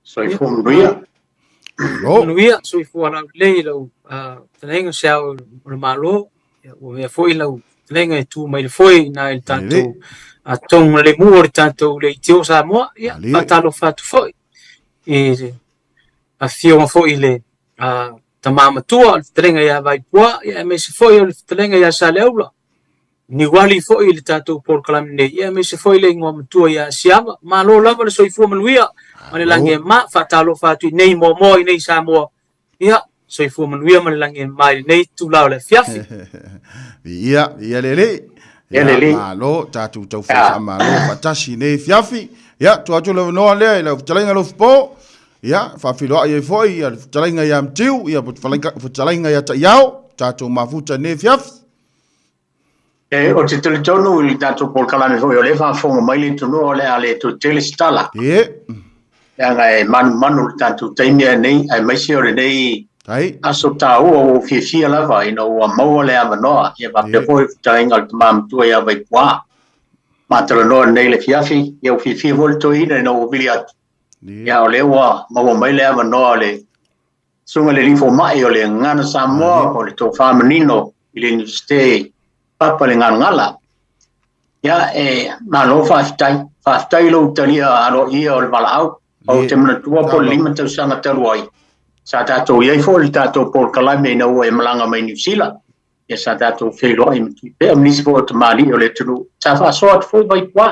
soifua manuia manuia soifua lau lei lau talenga sao le malo o foi lau talenga e tu mai le foi na il tanto a tonga le mua le tanto le tio sa moa ia patalo fatu foi e a fio foi le tamama tua talenga ia vai pua ia me se foi o talenga ia sa leula ni wali foi le tanto por calamne ia me se foi le ngom tua ia siama malo lava le soifua manuia mane lange ma fatalo fatu nei mo nei sa mo ia soifua manuia mane lange mai nei tu lao le fiafi ia lele malo tatu tau fa malo fatashi nei fiafi ia tu atu le no le le talenga lo fpo ia fa filo ai foi ia talenga ia mtiu ia talenga ia ta yao tatu mafuta nei fiafi o te teletono i tatu por kalame foi o le fa fonga mai le tu no le ale tu telestala nga manu tatu taimia nei ai mai se ore nei aso tau o fifia lava ina o mau le amanoa ia va pe foi tainga al mam tu ia vai qua matro no nei le fiafi ia o fifia volto ina no biliat ia o le wa mau mai le amanoa le sunga le lifo mai o le ngana samoa o le to famanino ile ni stay papa le ngala ia malo faftai lo talia alo ia o le malao o te mana tua po lima tau sanga talu ai. Sa tātou iai fōli tātou por kalame na ua e malanga mai New Zealand. Ia sa tātou whelo ai matu. Pea mnisi fō te mali o le tunu. Ta whaasoa te fōi vai pua.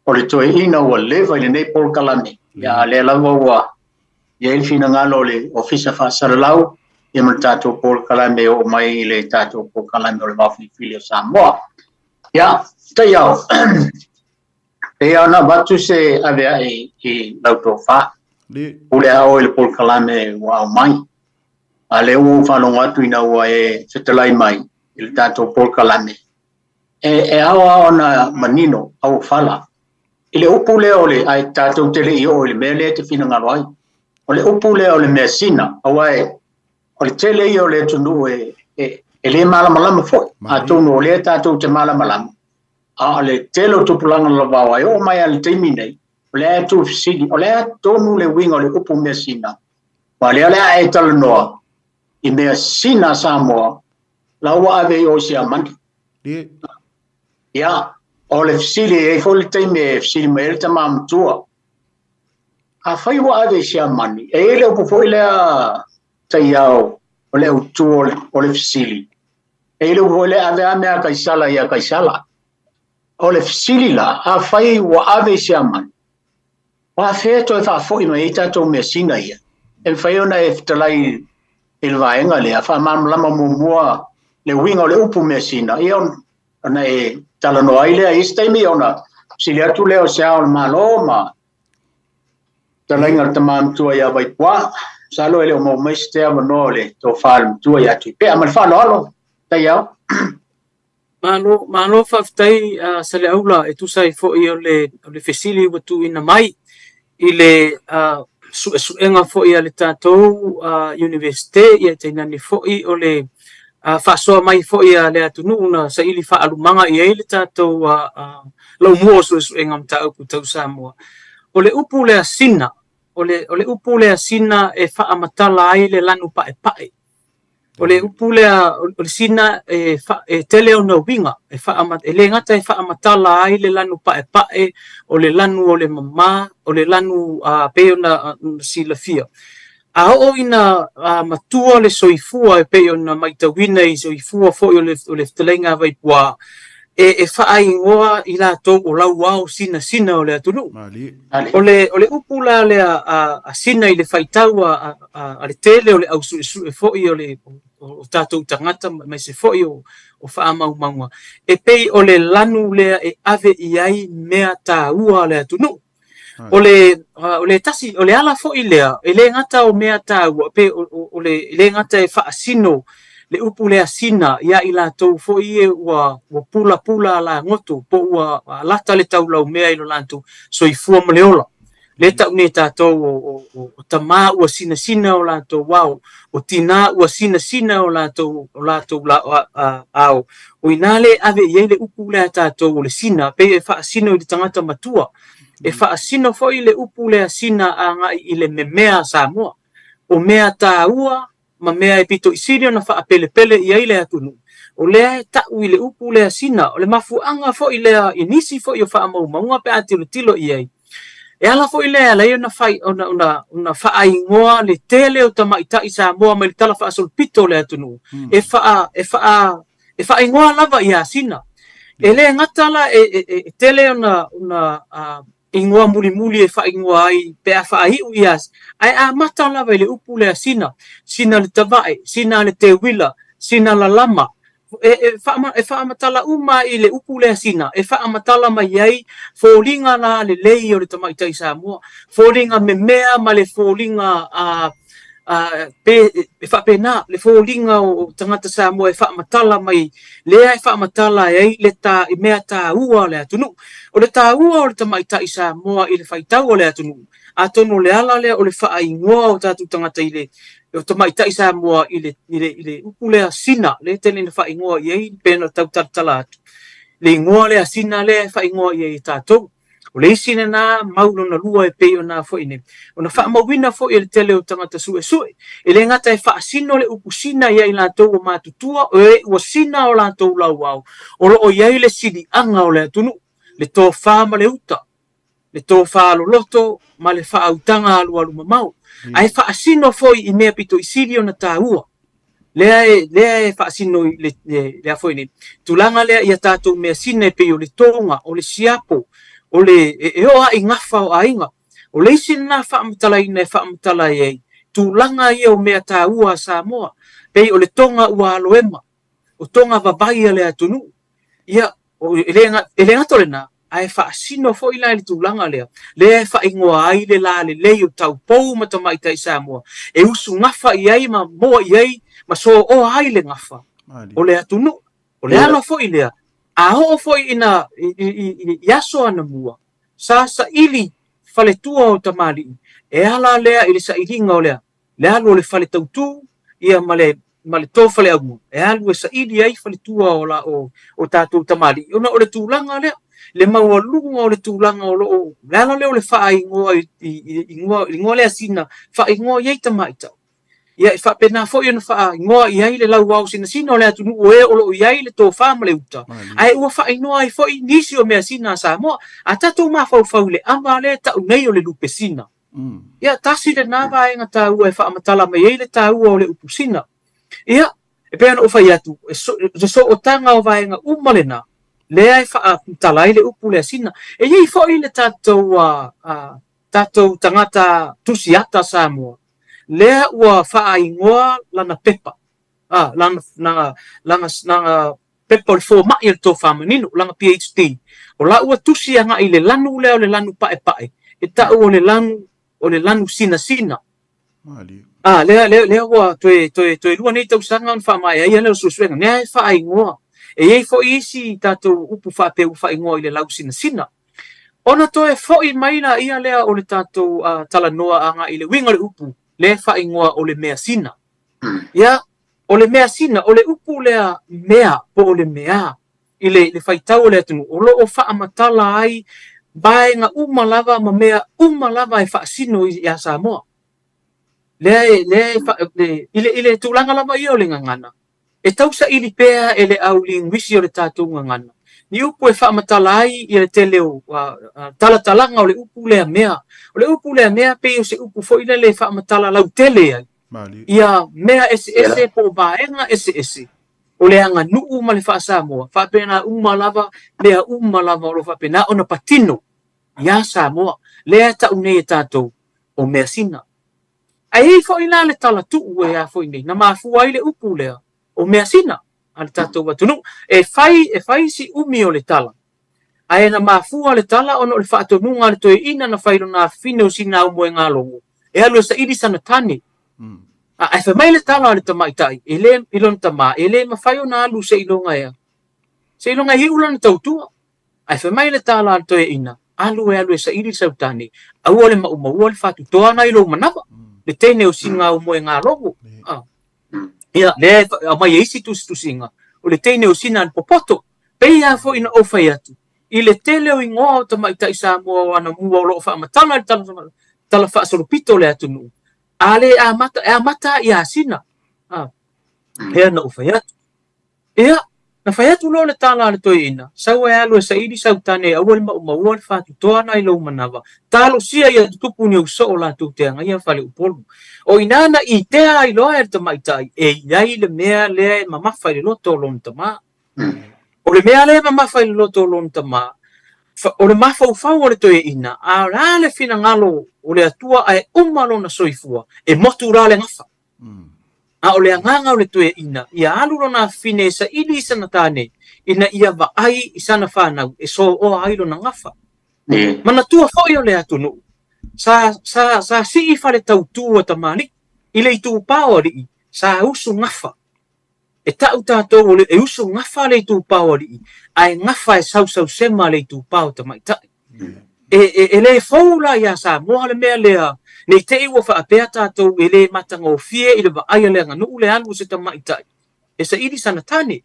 O le toe ina ua lewa i le nei por kalame. Ia le lawa ua. Ia ilfina ngalo le ofisa whaasaralau. Ia mana tātou por kalame o mai le tātou por kalame o le mawhifili o Samoa. Ia, te iau. E ana batu se avea i lauto fa. Ule ao ele por kalame wa mai. Ale o fa longa tu ina wa e setelai mai. Il tato por kalame. E ao na manino au fala. Ile upule ole ai tato tele i ole mele te fina ngaloi. Ole upule ole mesina awai. Ole tele i ole tunu ele mala malama foi. Atono ole tato te mala malama. Ale telo tupulanga lava ai o mai al terminei le tu sigi ole tonu le wingo le upu mesina wale ale ai talo no I mesina Samoa lawa ave o sia man ya ole sili e fol time sili mel tamam tua a fai wa ave sia man e le upu foi le taiao ole utu ole sili e le ole ave ame a kaisala ya kaisala ole fisili la a fai wa ave siaman wa feto fa foi no ita to mesina ia en fai ona eftalai il vaenga le fa mam lama mua le winga le upu mesina ia ona e talano ai le ista mi ona sili atu le o sia o maloma talenga tamam tu ia vai kwa salo ele mo meste amonole to fal tu ia tu pe amal fa lo tayao Malo faftai sale aula e tu sai fo I le fesili watu ina mai I le suenga fo I le tatou universite ia teina ni fo I o le fasoa mai fo I le atunu na sa ili fa alumanga I le tatou lau mua suenga mta upu tau Samoa o le upu le asina o le upu le asina e fa amatala ai le lanu pae o le upule o le sina e tele o na winga e le ngata e fa amatala ai le lanu pae o le lanu o le mama o le lanu pe ona silafia a o ina matua le soifua e pe ona maitawina I soifua fo o le telenga vai pua e fa ai ngoa I la to o lau wao sina o le atunu o le upula le a sina I le faitau a le tele o le au su fo I o le o tatou tangata mai se fo I o fa mau maua e pei o le lanu le e ave I ai mea taua le atunu o le tasi o le ala fo I lea e le ngata o mea taua pe o le ngata e fa asino le upu le asina ia I la tau fo I ua pula la ngoto po ua lata le tau lau mea I lo lantu so I fua maleola le tau ne tātou o tama ua sina o lantu wau o tina ua sina o lantu au o inale ave iei le upu le tātou o le sina pe e wha sina I le tangata matua e whaasino fo i le upu le asina a ngai i le memea Samoa. O mea tāua, ma mea e pito i sirio na whaapele pele i aile atunu. O lea e tau i le upu le asina, o le mafuanga fo i lea inisi fo i o whaamau maunga pe atilo tilo i ai. E ala fo i lea leo na whai, ona whaingoa le tele o tamaita i Samoa ma le tala whaasol pito le atunu. E whaingoa lava i asina. E le ngatala e tele ona ingoa muli e whaingoa ai pe a whaiu i as. Ai a mata lava i le upu le asina. Sina le tavae, sina le te wila, sina la lama. E whaamatala uma i le upu le asina. E whaamatala mai ai fōringa la le lei o le tamaita i Samoa. Fōringa me mea ma le fōringa e whapena, le fōringa o tangata Samoa e whaamatala mai. Lea e whaamatala ai le ta i mea tā ua le atunu. O le tā ua o le tamaita i Samoa i le whaitau o le atunu. A tono le ala lea o le whaingoa o tātu tangata i le o tamaita i Samoa i le upu le asina, le tene na whaingoa i ei, pēna tau taratala atu. Le ingoa le asina le whaingoa i ei tātou. O le isina nā maulo na lua e pei o nā whaine. O na whaamawina fo i le tele o tangata sue. E le ngata e whaasino le upu sina i ei lātou o mātutua, o e ua sina o lātou lau au. O lo o iei le sidi anga o le atunu, le tō whāma le uta, le tō whālo loto, ma le whaautanga alu mamau. Ai whaasino foi i mea pito i sirio na tāua. Lea e whaasino i le foine. Tulanga lea i a tātou mea sina e pei o le tonga, o le siapo, o le e oa i ngafa o ainga. O le isina na whaamatala ina e whaamatala i ei. Tulanga i o mea tāua a Samoa. Pei o le tonga ua aloema. O tonga vabai le atunu. Ia, ele ngatore na. Ai whaasino fo ila le tūlanga lea. Lea e whaingoa ai le la le leo tau pou matamaita i Samoa. E usu ngafa i ai ma moa i ai ma so o ai le ngafa. O le atunu. O le ala fo i lea. A ho fo i ina i aso ana mua. Sa ili faletua o tamali. E ala lea i le sa ilinga o lea. Le alu o le fale tautu ia ma le tō fale amu. E alu e sa ili ai faletua o tātou tamali. Ona o le tūlanga lea. Le maua lunga o le tūlanga o loo. Le ala leo le whaingoa i ngoa lea sina. Whaingoa i eita maita. Ia e whapena fo i ana whaingoa i ai le lau au sina o le atunu o e o loo i ai le tō whama le uta. Ai ua whaingoa i fo i nisi o mea sina a Samoa. A tatou mawhau le ama le tau nei o le lupe sina. Ia tasi le nawa e ngata ua e whaamatala mai ei le tā ua o le upu sina. Ia e peana o whai atu. E so o tanga o vaenga umalena. Lea e whaatalai le upu le asina. E iei fo i le tātou tangata tusiata Samoa. Lea ua whaingoa lana pepa. Lana pepa o le fō mai le tō whamanino, lana PhD. O la ua tusianga i le lanu lea o le lanu pae. E tau o le lanu sina. Lea ua toe lua nei tau sanga on whamai. Ia leo susuenga. Lea e whaingoa. E ei fo isi tātou upu whapeu whaingoa i le lau sina. Ona toe fo i maina ia lea o le tātou talanoa anga i le winga le upu. Le whaingoa o le mea sina. Ia, o le mea sina, o le upu lea mea po o le mea. I le whaitau lea tunu. O lo o whaamatala ai baenga umalava ma mea umalava e whaasino i a Samoa. Ile tūlanga lava i o le ngangana. E tausa ili pea e le au lingwisi o le tātou ngangana. Ni upu e whaamatala ai i le te leo talatalanga o le upu lea mea. O le upu lea mea pe o se upu fo ina le whaamatala lau tele ai. Ia mea ese po baenga ese. O le anga nuu ma le whaasamoa. Whapena umalava, lea umalava o lo whapena ona patino. Ia Samoa, lea ta unei e tātou o mea sina. Ai hei fo ina le tala tuu e a fo inei. Na mafua i le upu lea. O mea sina, ale tātou watunu, e whai si umi o le tala. Ai na mafua le tala, ono le whaatonunga le toe ina na whairo na whine o sina umo e ngā longo. E alu sa iri sana tani. Ai whamai le tala le tamaitai, e le ilon tama, e le mawhaio na alu se ilonga ea. Se ilonga hi ulan tautua. Ai whamai le tala le toe ina, alu e sa iri sa utani. Au le mauma, le whatu toa na ilo manama. Le tene o singa umo e ngā longo. Ia, le mai eisi tusinga. O le teine o sina popoto. Pei a fo ina o whai atu. ile tele o ingoa ta mai tai Samoa ana mua o lo fa matanga tala fa solo pito le atunu ale a mata ia sina he na ufaya ia na faya tu lo le tala le toina sawa ya lo sa idi sa tane awal ma wal fa tu toana ilo manava talo sia ia tupu ni uso la tu te nga ia fale upolu o inana I te ai lo er te mai tai e ia le mea le mama fa le lo to lon tama o le mea le mama fa le lo to lon tama o le mafa ufa o le toina a la le fina ngalo o le atua ai umalo na soifua e motu la le ngafa a o le anganga o le toe ina ia alu na fine sa ili sana tane ina ia va ai isana whanau e so o ailo na ngafa mana tua foi o le atunu sa si fale tau tua tamani ile tu pawari sa usu ngafa e tau tato o le e usu ngafa le tu pawari ai ngafa e sau sema le tu paw tamai tai e le foula ia sa mo le mea lea nei te iwa fa apea tātou e le matanga o fie I le wa aia lea nganu le anu se tamai tai. E sa iri sana tane.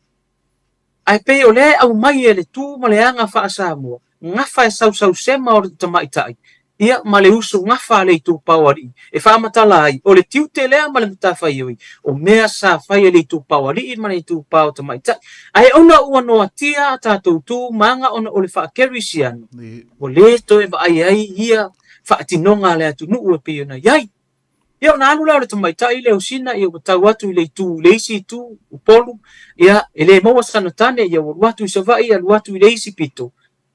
Ai pe o le au mai e le tū ma le anga fa asa mua. Ngafa e sau sema o le tamai tai. Ia ma le usu ngafa le tū pawari. E wha amatala ai. O le tiu te lea ma le mutawha iwi. O mea sa whai le tū pawari ma le tū pawa tamai tai. Ai ona ua noa tia tātou tū manga ona o le wha kerisiano. O le to e wa ai ia whaatinonga le atu nuu e pio na iai. Ia o nānu lao le tamai tai le usina ia o tau atu I le tū leisi tū upolu. Ia e le maua sana tane ia o watu I savai ia watu I leisi pito.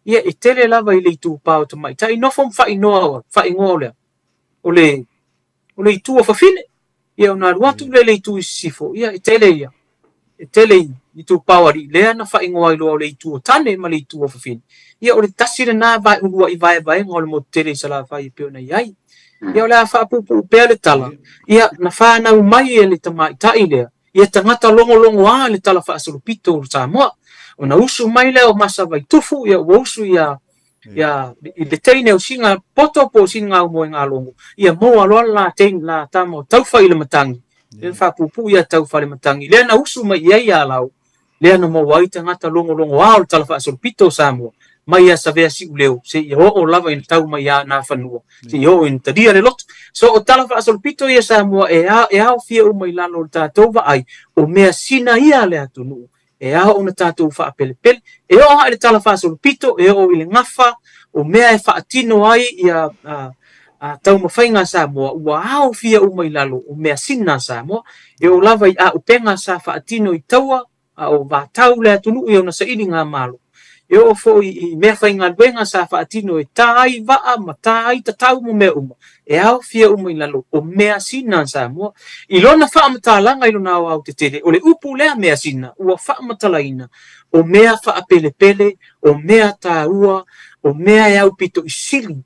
Ia e tele lava I le tū pao tamai tai. Nofom whaingoa lea. O le tū o whawhine. Ia o nānu watu le tū I sifo. Ia e tele ia. E tele I tū pao ari. Lea na whaingoa I loa o le tū o tane ma le tū o whawhine. Ia o le tasire nā vai urua I vai ngā o le mo tere sa la whai pio na iai. Ia o le a whaapupu pēr le tala. Ia na whanau mai e le tamai tai lea. Ia tangata longo a le tala whaasolupito o Samoa. O na usu mai lea o masa vai tufu. Ia o usu ia I le teine o singa poto po singa o moe ngā longo. Ia moa loa la teine la tamo tauwha I le matangi. Ia whaapupu ia tauwha le matangi. Lea na usu mai iai a lau. Lea na moa i tangata longo a o le tala whaasolupito o Samoa. Mai a savea si uleo, se ia o lava in tau mai a nā whanua. Se ia o in tadia le lotu. So o tala whaasolupito ia Samoa e ao fia o mai lano o tātou wa ai, o mea sina ia le atu nuu. E ao o na tātou whaapelepele. E o ha le tala whaasolupito, e o ile ngafa, o mea e whaatino ai ia tau mawhainga Samoa, ua ao fia o mai lalo, o mea sina Samoa, e o lava I a upenga sa whaatino I taua, o vātau le atu nuu i o na sa ili ngā malo. E o fo I mea whainga luenga sa whaatino e tai waa ma tai tatau mo mea uma. E au fia uma I lalo o mea sina Samoa. I lona whaamatalaga I lona au te tere. O le upu lea mea sina. Ua whaamatalaina. O mea whaapelepele. O mea tāua. O mea e au pito I sili.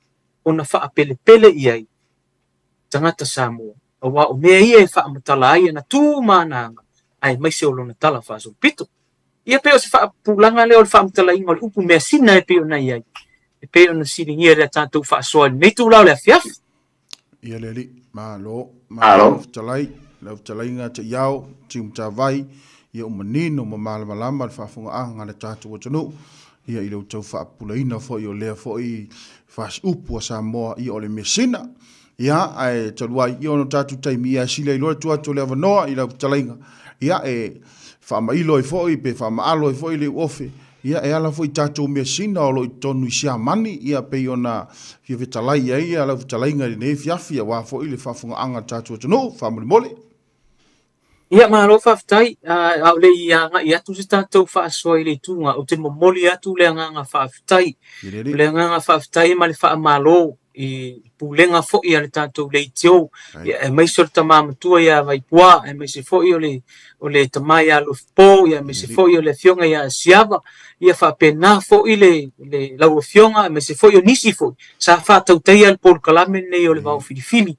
O na whaapelepele iai. Tangata Samoa. O mea ia e whaamatala ai na tū mānanga. Ai maise o lona tala whaaso pito. Ia peo se whaapulanga leo le whaamtala ingo le upu mea sina e peo na iai. E peo na siringia rea tātou whaasoa. Nei tū lau lea fiaf. Ia leli, malo, malo, talai, lau talai ngā te iau, tium tā vai, ia o manino ma malama le whaafunga anga le tātou o tanu. Ia I lau tau whaapulaina fo I o lea fo I whaas upu a Samoa I o le mea sina. Ia, ai taluai, ia ono tātou taimi ia sila I loa tuatu le avanoa I lau talai ngā. Ia whaamailo I foi, pe whaamaalo I foi le ofe. Ia e ala foi tātou mea sina o lo I tonu I sia mani. Ia pe ona fia vitalai ia ala vitalai ngari ne fiafi a wa foi le whafunga anga tātou tano, whamuli mole. Ia maa lo whaftai, au le I atu se tātou whaasoa I le tunga, o te momoli atu le nganga whaftai. Le nganga whaftai ma le whaamalo. I pulenga fo'i ale tātou le tio e mai so tamamatua ia vai pua e mai se fo'i o le tamai a lofpo ia mai se fo'i o le fionga ia siava ia fa pena fo'i le lau fionga e mai se fo'i o nisi fo'i sa fa tautai al Paul Kalame nei o le vau filifili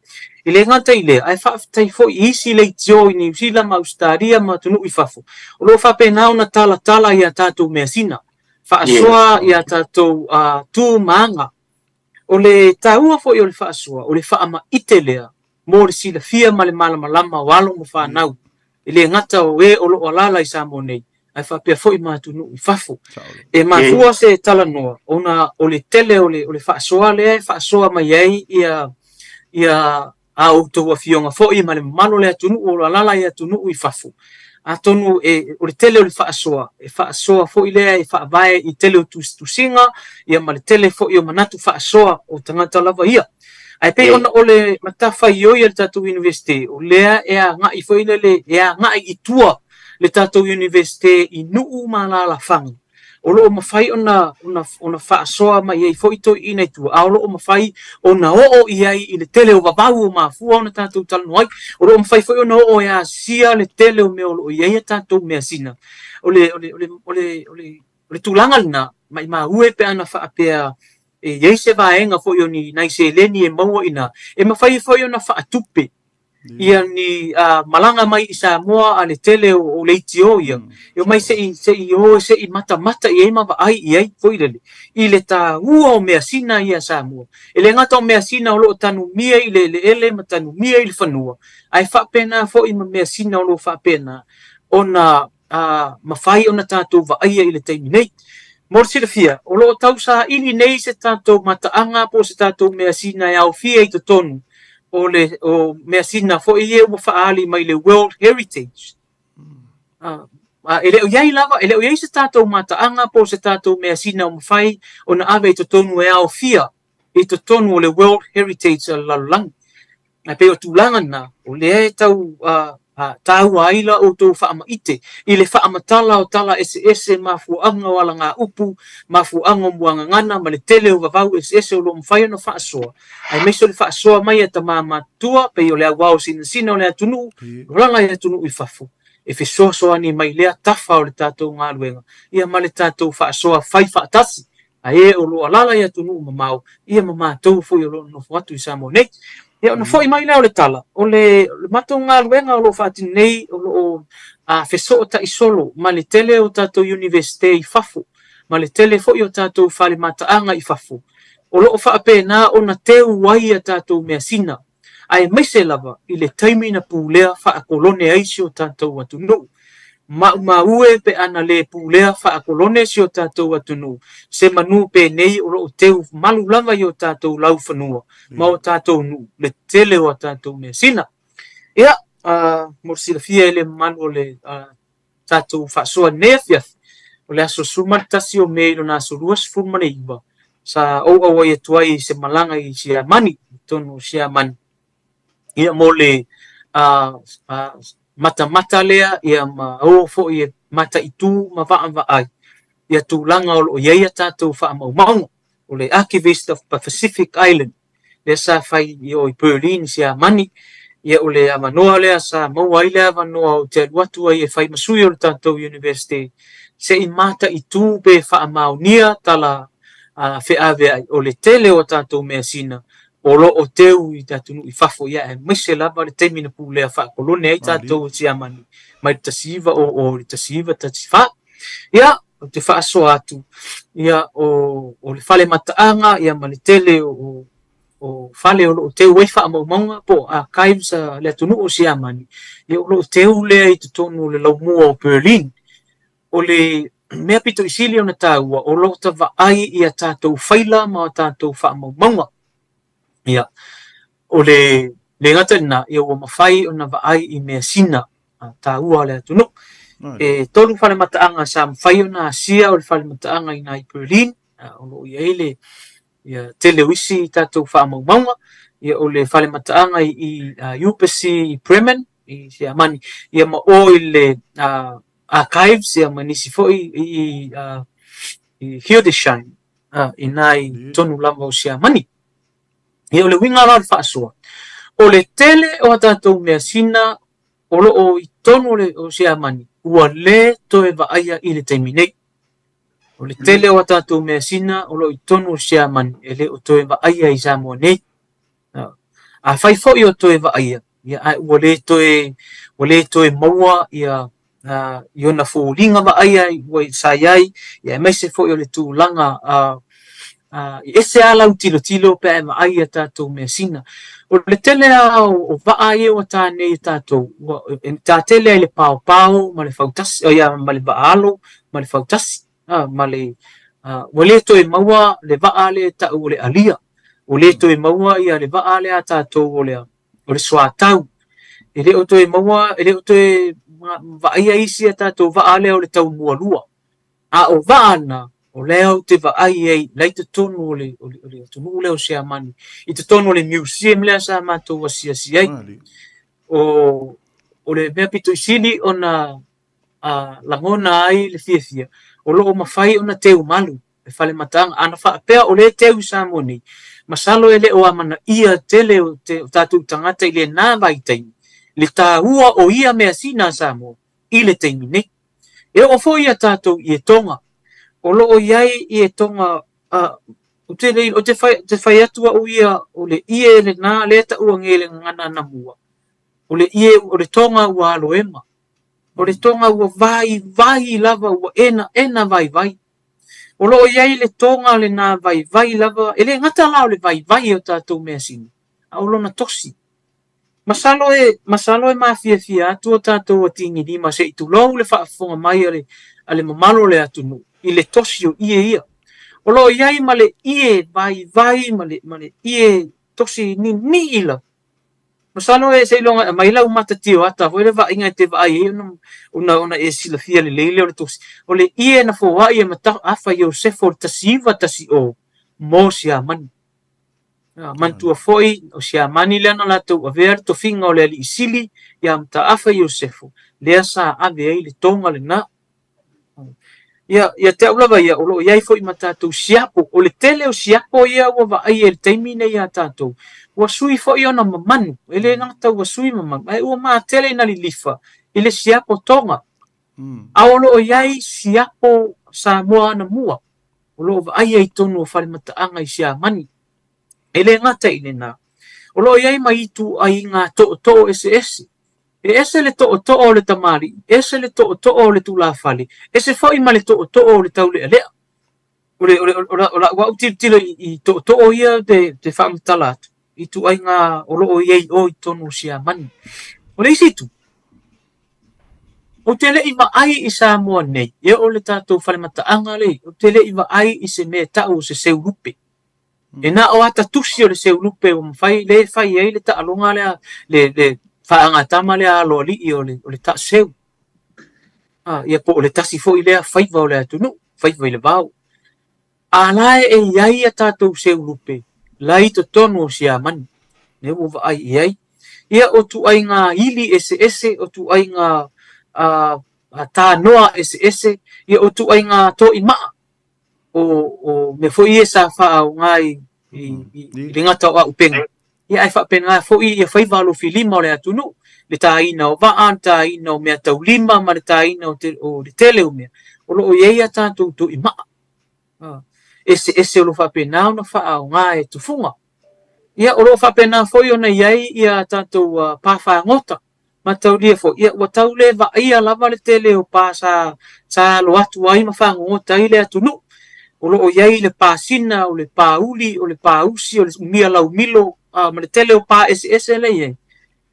I le ngata I le ai fa tai fo'i isi le tio I New Zealand ma Australia ma tunu I fafo o lo fa pena ona tala ia tātou mea sina fa asoa ia tātou tu manga o le taua fo'i o le whaasua, o le whaama itelea, mō le sila fia ma le malama walo mo whanau. I le ngata o e o loo alala I Samoa nei. ai fa pe foi ma tu no fafu e ma fua se tala no ona o le tele o le fa soa le fa soa mai ai ia au to wa fionga foi ma le malo le tu no o la la ia tu no I fafu atonu e o le tele o le fa soa foi le fa vai I tele tu singa ia ma le tele foi o manatu fa soa o tangata lava ia ai pe ona ole matafa yo ia tatu university o lea e nga I foi le e nga I tua le tatu university I nuu malala fang o lo mafai ona fa soa mai ai foi to ina tua a lo mafai ona o ai I le tele o babau ma fu ona tatu talnoi o lo mafai foi ona o ia sia le tele o me o ia tatu me sina ole tulanga na mai ma ue pe ana fa apea e yeise vaenga fo yo ni nai se leni e maua ina e mafai fo yo na fa atupe ia ni malanga mai I Samoa ale tele o leitio ia yo mai se I mata I ema va ai fo I le ta ua o mea sina ia Samoa ele ngata o mea sina o lo tanu mia I le ele matanu mia I le fanua ai fa pena fo I mea sina o lo fa pena ona mafai ona tatu va ai I le taiminei Morsi fia o lo tau sa ini nei se tato mataanga po se tato mea sina au fia I tonu o mea sina fo I o faali mai le World Heritage ele o yai lava ele o yai se tato mataanga po se tato mea sina o mafai o na ave I tonu e au fia I tonu o le World Heritage lalang na pe o tulanga na o le tau tau aila o tō whaamaite. I le whaamatala o tala ese mafuanga wala ngā upu, mafuanga muanga ngana, ma le tele o vavau ese o lo mwhai ona whaasoa. Ai meso le whaasoa mai ata mātua, pe o le awao sina o le atunu, ranga I atunu I fafu. E whesoasoa ni mai lea tafa o le tātou ngā luenga. Ia ma le tātou whaasoa whai whaatasi. Ai o lo alala I atunu mamau, ia mamātou fui o lo nofo atu I Samoa nei. Ia ona foi mai lea o le tala. O le matou ngā luenga o lo whaatini nei o lo wheso o ta isolo ma le tele o tātou universite I fafu. Ma le tele foi o tātou whale mataanga I fafu. O lo o whaapena o na teu wai a tātou mea sina. Ai maise lava I le taimina pūlea whaakolone aisi o tātou atunu. Ma ue pe ana le pūlea whaakolone si o tātou atunu. Se manu pe nei o lo teu malu lava I o tātou lau whanua. Ma o tātou nu, le tele o tātou mea sina. Ia, morsila fia ele manu o le tātou whaasoa nea fiath. O le aso sumartasi o me ilo na aso ruas furmane iwa. Sa au awa I tuai se malanga I sia mani, tonu sia mani. Ia mo le mata lea ia ma o fo ia mata itu ma va ai ia tu langa o ia tatu fa mau o le activist of Pacific Island le sa fai I Berlin sia mani ia o le amanoa lea sa mau ai le amanoa o te watu ai fai masui o tatu university se I mata itu be fa mau nia tala fe ave ai o le tele o tatu mea sina o lo o teu I tātunu I fafo ia e mese lava le teimina pūlea whaakolone ai tātou o tia mani mai tasiva o tasiva tasiva ia o te whaasoa atu ia o le whale mataanga ia ma le tele o whale o lo o teu wei whaamaumaunga po archives le atunu o sia mani ia o lo o teu lea I tutonu le laumua o Berlin o le mea pito isili o na tāua o lo ta vaai ia tātou whaila ma tātou whaamaumaunga ia o le ngata na ia o mawhai o na vaai I mea sina ta ua le atunu e tolu whale mataanga sa mawhai o na asia o le whale mataanga I nai Berlin o lo ia ele ia telewisi I tātou whaamaumaunga ia o le whale mataanga I UPC I Bremen I sia mani ia ma o I le archives ia manisi fo I Hildesheim I nai tonu lava o sia mani ia o le winga la whaasoa. O le tele o tātou mea sina o lo o I tonu o sia mani. Ua le toe vaaya I le taiminei. O le tele o tātou mea sina o lo I tonu o sia mani. E le o toe vaaya I Samoa nei. A whai fo I o toe vaaya. Ia ua le toe maua ia I ona fōlinga vaaya ua I sa iai. Ia meise fo I o le tūlanga ese ala tilo pe ma ai tatou me sina o le tele o va ai o tane tatou ta tele le pau ma le fautasi o ia ma le baalo ma le fautasi ma le o le to e maua le va le ta o le alia o le to e maua ia le va le tatou o le swatau ele o to e maua ele o to e va ai isi tatou va le o le tau mualua o va ana o leo te va ai lai te tonu le tonu le o se amani I te tonu le museum le sa matou wa sia o le mea pito isili ona langona ai le fiafia o loo mawhai ona teu malu e fale matanga ana wha pea o le teu sa moni masalo ele o amana ia tele o tatu tangata I le nā vai taimi le tā ua o ia mea sina sa mo I le taimi ne e o fo ia tatou I e tonga o loo iai I e tonga o te whai atua o ia o le ie le nā le ta ua ngele ngana na mua o le ie o le tonga ua alo ema o le tonga ua vai lava ua ena vai o loo iai le tonga le nā vai lava ele ngata lao le vai o tatou mea sini a o lona tosi masalo e mafia atua tatou a tingi ni ma se I tulou le whaafonga mai ale mamalo le atunu I le tosi o ia o loo iai ma le ie vai ma le ie tosi ni ila masalo e se longa mai lau mata tio ata foi le va inga te vai ona e sila fia le leile o le tosi o le ie na fo wa ie mata afa yo se for tasiva tasi o mo sia man mantua foi o sia mani le na lato a ver to finga o le isili ya mta afa yo sefo le sa ave le tonga le na ya te ulava ya o lo ia foi mata tu siapo o le tele o siapo ia o va ai el taimine ya tato wa sui foi ona mamanu ele na ta wa sui mamanu ai o ma tele na lifa ele siapo tonga a o lo ia siapo sa moa na mua o lo va ai tonu fa mata anga sia mani ele ngata ile na o lo ia mai tu ai nga to ese ese le to o le tamari ese le to o le tula fali ese foi ma le to o le taule ale o la wa utilo I to o ia de fam talat I tu ai nga o lo ia o tonu sia mani o le situ o tele I va ai I sa mo nei e o le tatou fale mata anga le o tele I va ai I se me tau se seurupe e na o ata tusi o le seurupe o mfai le fai ai le ta alonga le faanga tama le alo li o le ta seu ia po le tasi fo ile fai va le tunu fai va le vau ala e iai tatou seu lupe lai to tonu sia man ne o va ai iai ia o tu ai nga ili ese o tu ai nga ta noa ese ia o tu ai nga to ima o me foi esa fa ngai I ngata o upenga ia ai fa pena fo ia fai valo filima o le atunu le taina o va anta ina o mea tau lima ma le taina o le tele o mea o lo ia tanto to ima ese o lo fa pena no fa o nga tu funga ia o lo fa pena fo ona ia tanto pa fa ngota ma tau dia fo ia wa tau le va ia lava le tele o pa sa lo atu ai ma fa ngota ile atunu o lo ia le pasina o le pauli o le pausi o le mia lau milo ma le tele o pa ese le ye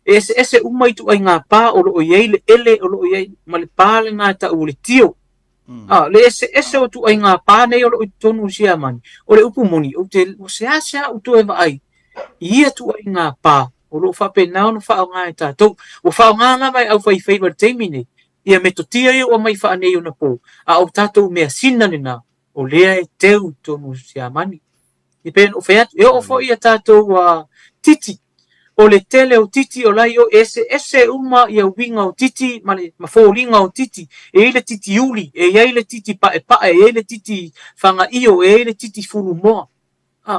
ese umai tu ai nga pa o lo ye le ele o lo ye ma le pa le na ta o le tio le ese o tu ai nga pa nei o lo tonu sia man o le upu moni o te o se asa o tu e vai ia tu ai nga pa o lo fa pe na no fa nga ta to o fa nga mai au fai favorite temine ia me to tia o mai fa nei ona po o tato me sina na o le e teu tonu sia mani I pen o feat e o fo ia tato titi o le tele o titi o lai o ese uma ia winga o titi ma fōlinga o titi e ile titi uli e ile titi pa e ile titi fanga io e ile titi furu moa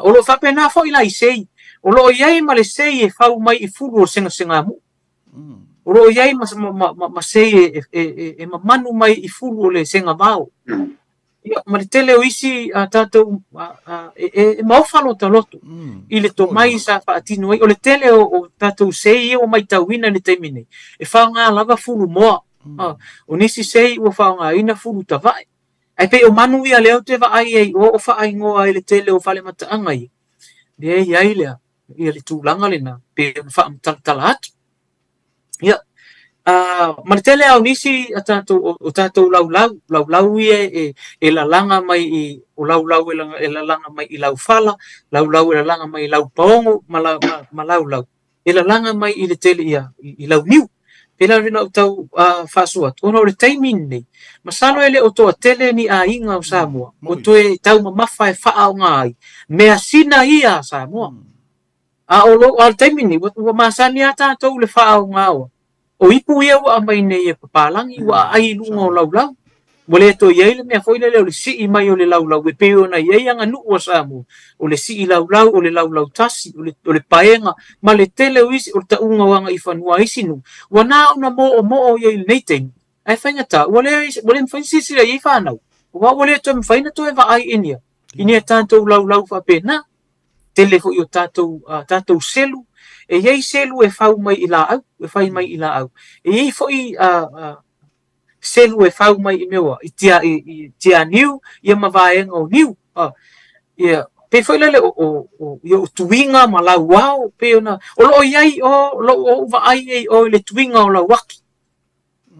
o lo fa pena fo ila I sei o lo iai ma le sei e fau mai I furu o senga mu o lo iai ma sei e manu mai I furu o le senga vau ma le tele o isi tatou e maofalo taloto I le to mai sa faatino o le tele o tatou sei o mai tauina le taimine e whaonga lava furu moa o nisi sei o whaonga ina furu tawai ai pe o manu ia leo te va ai o fa ai ngoa ile tele o fale mata angai de ai le ia le tulanga le na pe fa talat ia martele au nisi o tato lau e la langa mai o lau e la langa mai i lau fala lau e la langa mai i lau paongo ma lau e la langa mai i le tele ia i lau niu pela rina o tau whasua. Ono le taimin nei. Masalo ele o toa tele ni a inga o Samoa. O toe tau mamafa e wha o ngai. Mea sina ia Samoa. O lo al taimin nei. Wa masani ata tau le wha o ngawa. O ipu ia wa mai nei e papalangi wa ai lunga o lau. Wale to iei le mea foile le o le si i mai o le lau. E peo na iei anga nu o Samoa. O le si i lau, o le lau tasi, o le paenga, ma le tele o isi, o le taunga wanga i whanua isinu. Wana o na mo o iei nei teng. Ai whaingata, wale mwhainsisi le i whanau. Wale to mwhaina to e wa ai inia. Inia tātou lau whapena. Tele fo i o tātou selu. E iei selu e whau mai i la au. E whai mai i la au. E iei fo i selu e whau mai i mewa. I tia niu, ia mawaenga o niu. Ia, pe foi lele o tuinga ma la wow pe ona o lo iai o va ai o le tuinga o la waki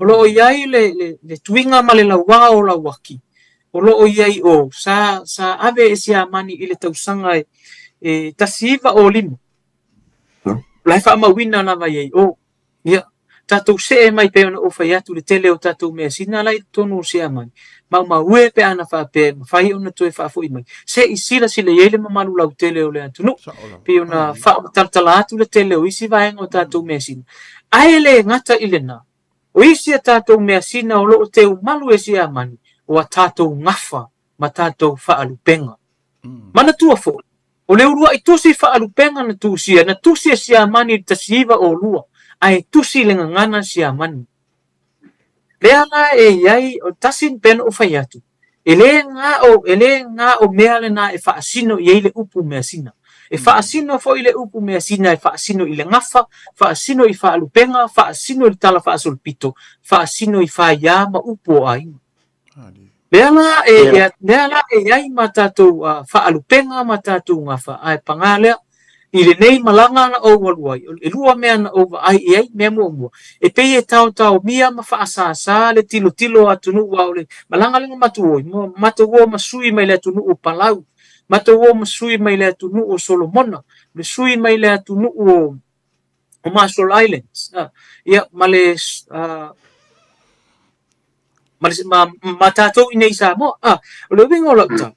o lo iai le tuinga ma le la wow o la waki o lo iai o sa ave sia mani ile tausanga e tasiva o limo la fa ma wina na vai o ia tatou se mai pe ona o fai atu le tele o tatou me sina lai tonu se amani ma ue pe ana fa pe fai ona toe fa foi mai se isila sile yele mamalu lau tele o le atu no pe ona fa tartala atu le tele o isi vai ngo tatou me sina ai le ngata ilena o isi tatou me sina o lo te malu e sia mani o tatou ngafa ma tatou fa alupenga mana tua fo o le urua i tusi fa alupenga na tusi sia mani tasiva o lua ai tusi le ngana sia mani Leana e iai o tasin pen o fai atu. Ele nga o mea le na e whaasino i eile upu mea sina. E whaasino fo ile upu mea sina e whaasino i le ngafa, whaasino i whaalupenga, whaasino i tala whaasolpito, whaasino i whaaiama upu o aina. Leana e iai ma tātou whaalupenga ma tātou ngafa. Ai pangalea, i le nei malanga na o waluai. E lua mea na o ai iai mea mua. E pei e tau mia ma whaasasa le tilo atunu wau le malanga lenga matuoi. Matuo masui mai le atunu o Palau. Matuo masui mai le atunu o Solomona. Le sui mai le atunu o Marshall Islands. Ia male ma tātou i nei Samoa. O le wingo lauta.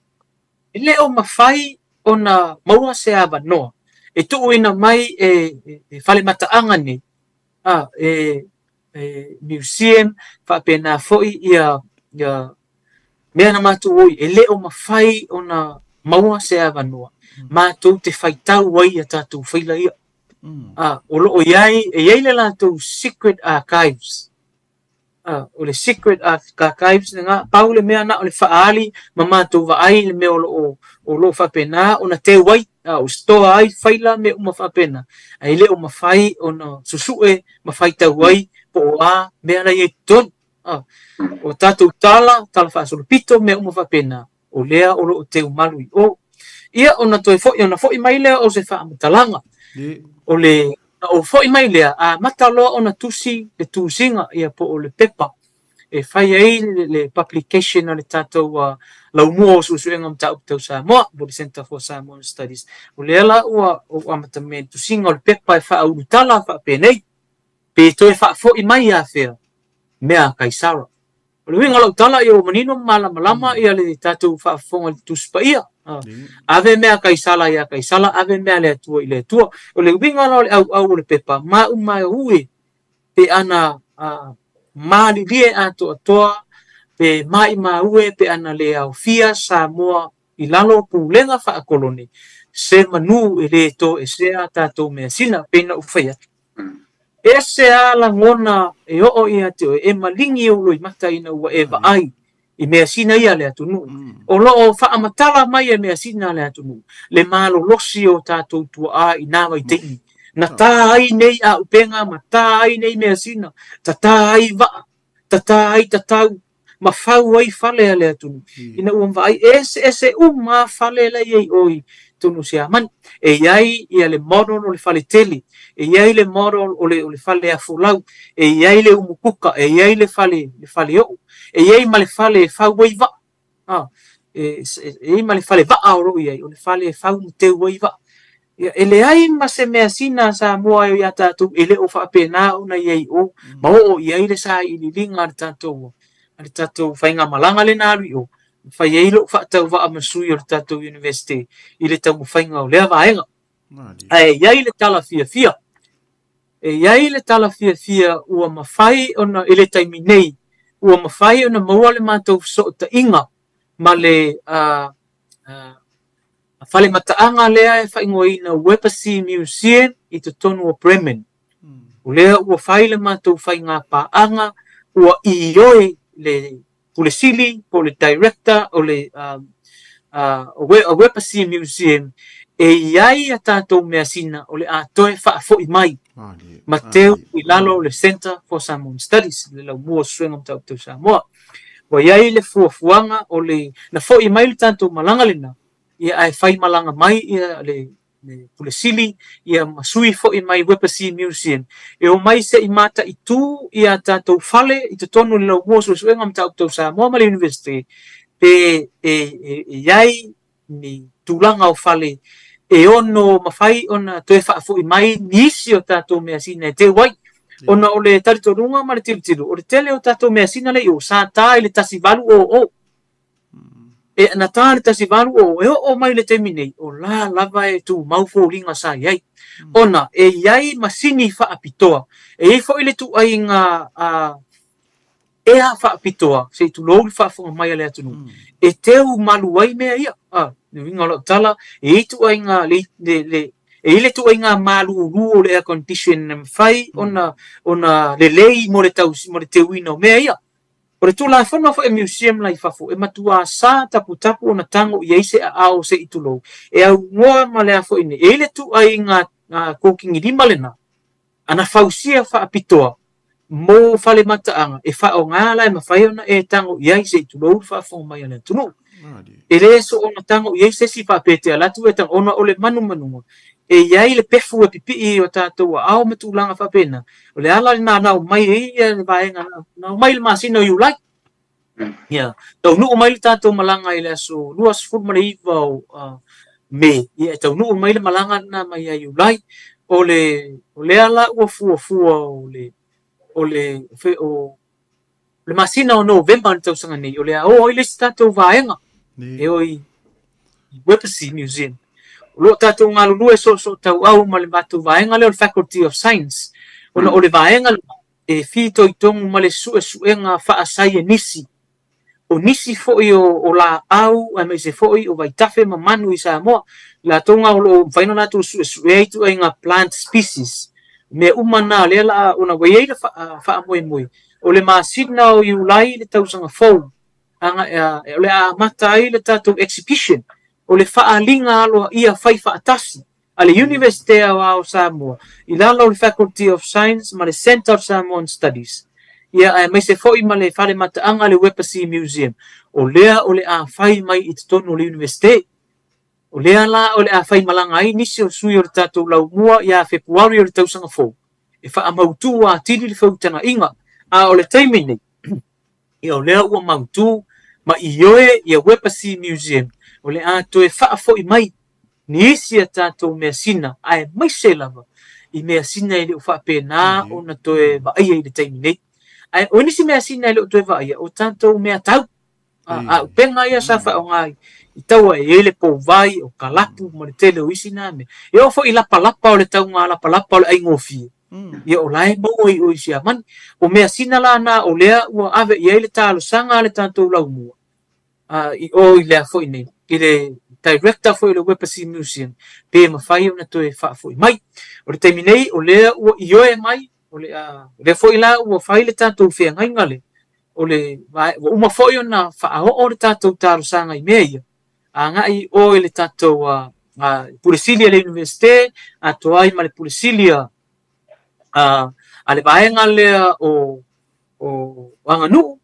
E le o mawhai o na maua se ava noa. E tu ina mai e fale mataanga ni museum fa pena foi ia mea na matu oi e leo mawhai o na maua se avanua matu te whaitau wai a tātou whaila ia o lo o iai e iai le lātou secret archives o le secret archives nga paule mea na o le whaali ma mātou wa ai le mea o lo whapena o na te wai o stoa ai whaila me o mawhapena ai le o mawhai o na susue mawhai tau ai po o mea na iei ton o tātou tala whaasolopito me o mawhapena o lea o lo o te umalui o ia o na toi foi o na foi mai lea o se whaamatalanga o le o foi mai lea a mataloa o na tusi le tusinga ia po o le pepa e whai ai le publication o le tātou lau mua o susuenga mta uptau Samoa po le Center for Samoan Studies o le ala o amatame tusinga o le pepa e wha aurutala wha penei pe toi wha foi mai a whea mea Kaisara o le winga lau tala i o manino malama ia le tātou wha fonga le tuspa ia ave mea Kaisala ia Kaisala ave mea le atua i le atua o le winga lau le au le pepa ma umai ue pe ana mali lie ato atoa pe mai ma ue pe ana le au fia Samoa i lalo pulenga wha koloni se manu e le to e se a tātou mea sina pena ufaya e se ala ngona e o ia te e malingi o loi mata ina ua e ai i mea sina ia le atunu o lo o wha amatala mai e mea sina le atunu le malo losi o tātou tua a i nāwa i teini na tā ai nei a upenga ma tā ai nei mea sina ta tā ai wa ta tā ai ta tau ma fau ai fale ale tunu ina ua vai ese uma fale la ye oi tunu sia man yai ia le model o le fale teli yai le model o le fale afulau yai le umukuka yai le fale o yai ma le fale fau ai va ma le fale va oro yai o le fale fau te ai va ele ai ma se mea sina sa moa ia tatu ele o fa pena ona yai o ma o yai le sa i linga tatu ale tatu fainga malanga le nalu o fa yai lo fa tau va amasui o tatu university ile tau fainga o le vaenga yai le tala fia yai le tala fia ua mafai ona ele taiminei ua mafai ona maua le matou so ta inga ma le fale mataanga lea whaingoina Wepasi Museum i te tonu o Bremen. O lea ua whaile mātou whainga pāanga ua ioi le pulesili po le director o le Wepasi Museum iai a tātou mea sina o le atoe whaafo i mai. Mateo i lalo le Center for Samoan Studies le lau mua suenga mtau tau Samoa. Wa iai le fuafuanga o le na fo i mai le tātou malanga lena ia ai fai malanga mai ia le pulesili ia masui fo i mai Wepasi Museum o mai se i mata i tu ia tātou fale i te tonu le lau mua suenga mtau tau Samoa ma le university pe iai ni tulanga o fale ono mafai ona toe whaafo i mai nisi o tātou mea sina te wai ona o le taritorunga ma le tiru o le tele o tātou mea sina le o sa tā i le tasi valu o na tā le tasi valu o mai le teminei o la lava tu maufo linga sa iai ona iai masini whaapitoa iai fo i le tu ai ngā ea whaapitoa se tu lou whaafonga mai ale atunu teu maluai mea ia ni winga lo tala tu ai ngā le tu ai ngā malu o le air condition fai ona le lei mo le teuina o mea ia o le tula whanau fo museum lai fafo matua sa tapu ona tango i eise a ao se itulou au ngoa ma le afo ine le tu ai ngā kokingi lima lena ana fausia whaapitoa mo fale mataanga whao ngāla e mawhai ona tango i eise itulou whaafo mai ane tunu ele so ona tango i eise si whaapete alatu tanga ona ole manu iai le pefu pipi o tātou ao matulanga whapena. O le ala na nau mai ia le vaenga nau mai le masina you like. Ia. Tau nuu mai le tātou malanga i le aso luas furmane iwa o me. Ia tau nuu mai le malanga na mai ia you like. O le ala ua fua o le masina o November ni tau sanga nei. O le ao ile si tātou vaenga. E oi Wepasi Museum. Lo tātou ngā lulu so tau au ma le mātou vaenga le o Faculty of Science. Ona o le vaenga fito i tongu ma le suenga whaasai nisi. O nisi foi o la au, a me se foi o vaitafe ma manu i Samoa. La tonga o whaino nātou sueitu ai ngā plant species. Me umana le la ona waiei le wha moe. O le māsina o iulai le tausanga fau. O le a matai le tātou exhibition. O le whaalinga aloa ia whai whaatasi. A le University o Samoa. I lalo le Faculty of Science ma le Center of Samoan Studies. Ia mai se foi ma le whale mataanga le Wepasi Museum. O lea o le a whai mai i te tonu le University. O lea la o le a whai malanga ai nisi o sui o le tātou lau mua ia Februari o le tausanga fau. E wha mautu a tiri le whautanga inga. A o le taimine. Ia o lea ua mautu ma i oe ia Wepasi Museum. O le a toe whaafo i mai, ni isi a tātou mea sina, ai mai se lava, i mea sina i leo whaapena o na toe vaia i le taimine. Ai o nisi mea sina i leo toe vaia, o tātou mea tau. A upenga ia sa whao ngai, i taua e ele po vai, o kalapu, ma le tele o isi nā me. E o fo i lapalapa o le tau ngā lapalapa o le aingofie. Ia o lai mau o isi a mani. O mea sina la na o lea ua ave i ele tālo sanga le tātou lau mua. O i lea fo i nei. I le director foi le Wepasi Museum pe mawhai ona toe whaafoi mai. O le taiminei o lea ua ioe mai, o le foi la ua whai le tātou whea ngai ngale. O le uma foi ona whaaho o le tātou tāro sanga i mea ia. A ngai o le tātou pulesilia le universite, a toai ma le pulesilia a le vaenga lea o anganu.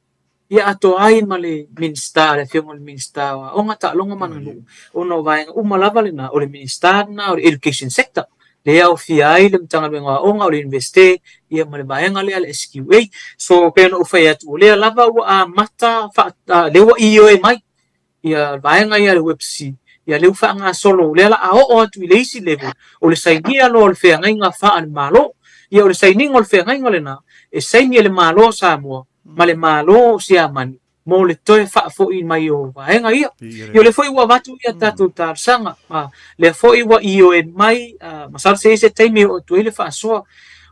ia ato ai ma le minista le fionga le minista o ngata longa manu ono vai umalava le na o le minista na o le education sector le au fi ai le tanga benga o nga o le investe ia ma le vaenga le SQA so pena o fai atu le lava o a mata fa le wa io e mai ia vaenga ia le website ia le fa nga solo le la o atu le isi level o le sainia lo le fea nga fa an malo ia o le saininga o le fea nga le na e sainia le malo sa mo ma le malo sia mani mo le toe fa fo i mai o vaenga ia io le foi wa watu ia tatu tar sanga le foi wa io e mai masal se taimi o tu le fa so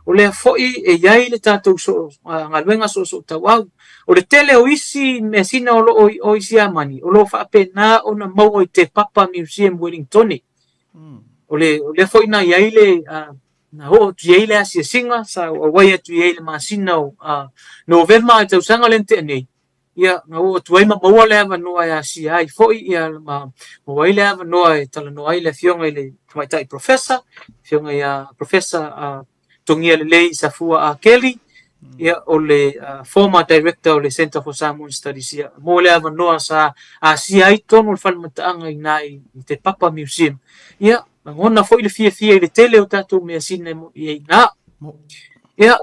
o le foi e iai le tatu so ngalwenga so tawau o le tele o isi mesina o lo o isi amani o lo fa pena o na mau o te Papa Museum Wellington o le foi na iai le na ho tu iai le asia singa sa o wai tu iai le masina o November e tau sanga lente nei ia na o tu ai ma mau le ava no ai asia ai foi ia ma mo le ava no ai tala no ai le fionga le mai tai professor fionga ia professor tongia le lei sa fua a Kelly ia o le former director o le Center for Samoan Studies ia mo le ava no sa asia ai tonu le falmataanga i nai te Papa Museum ia ngona foi le fia le tele o tatu me sine ia na ia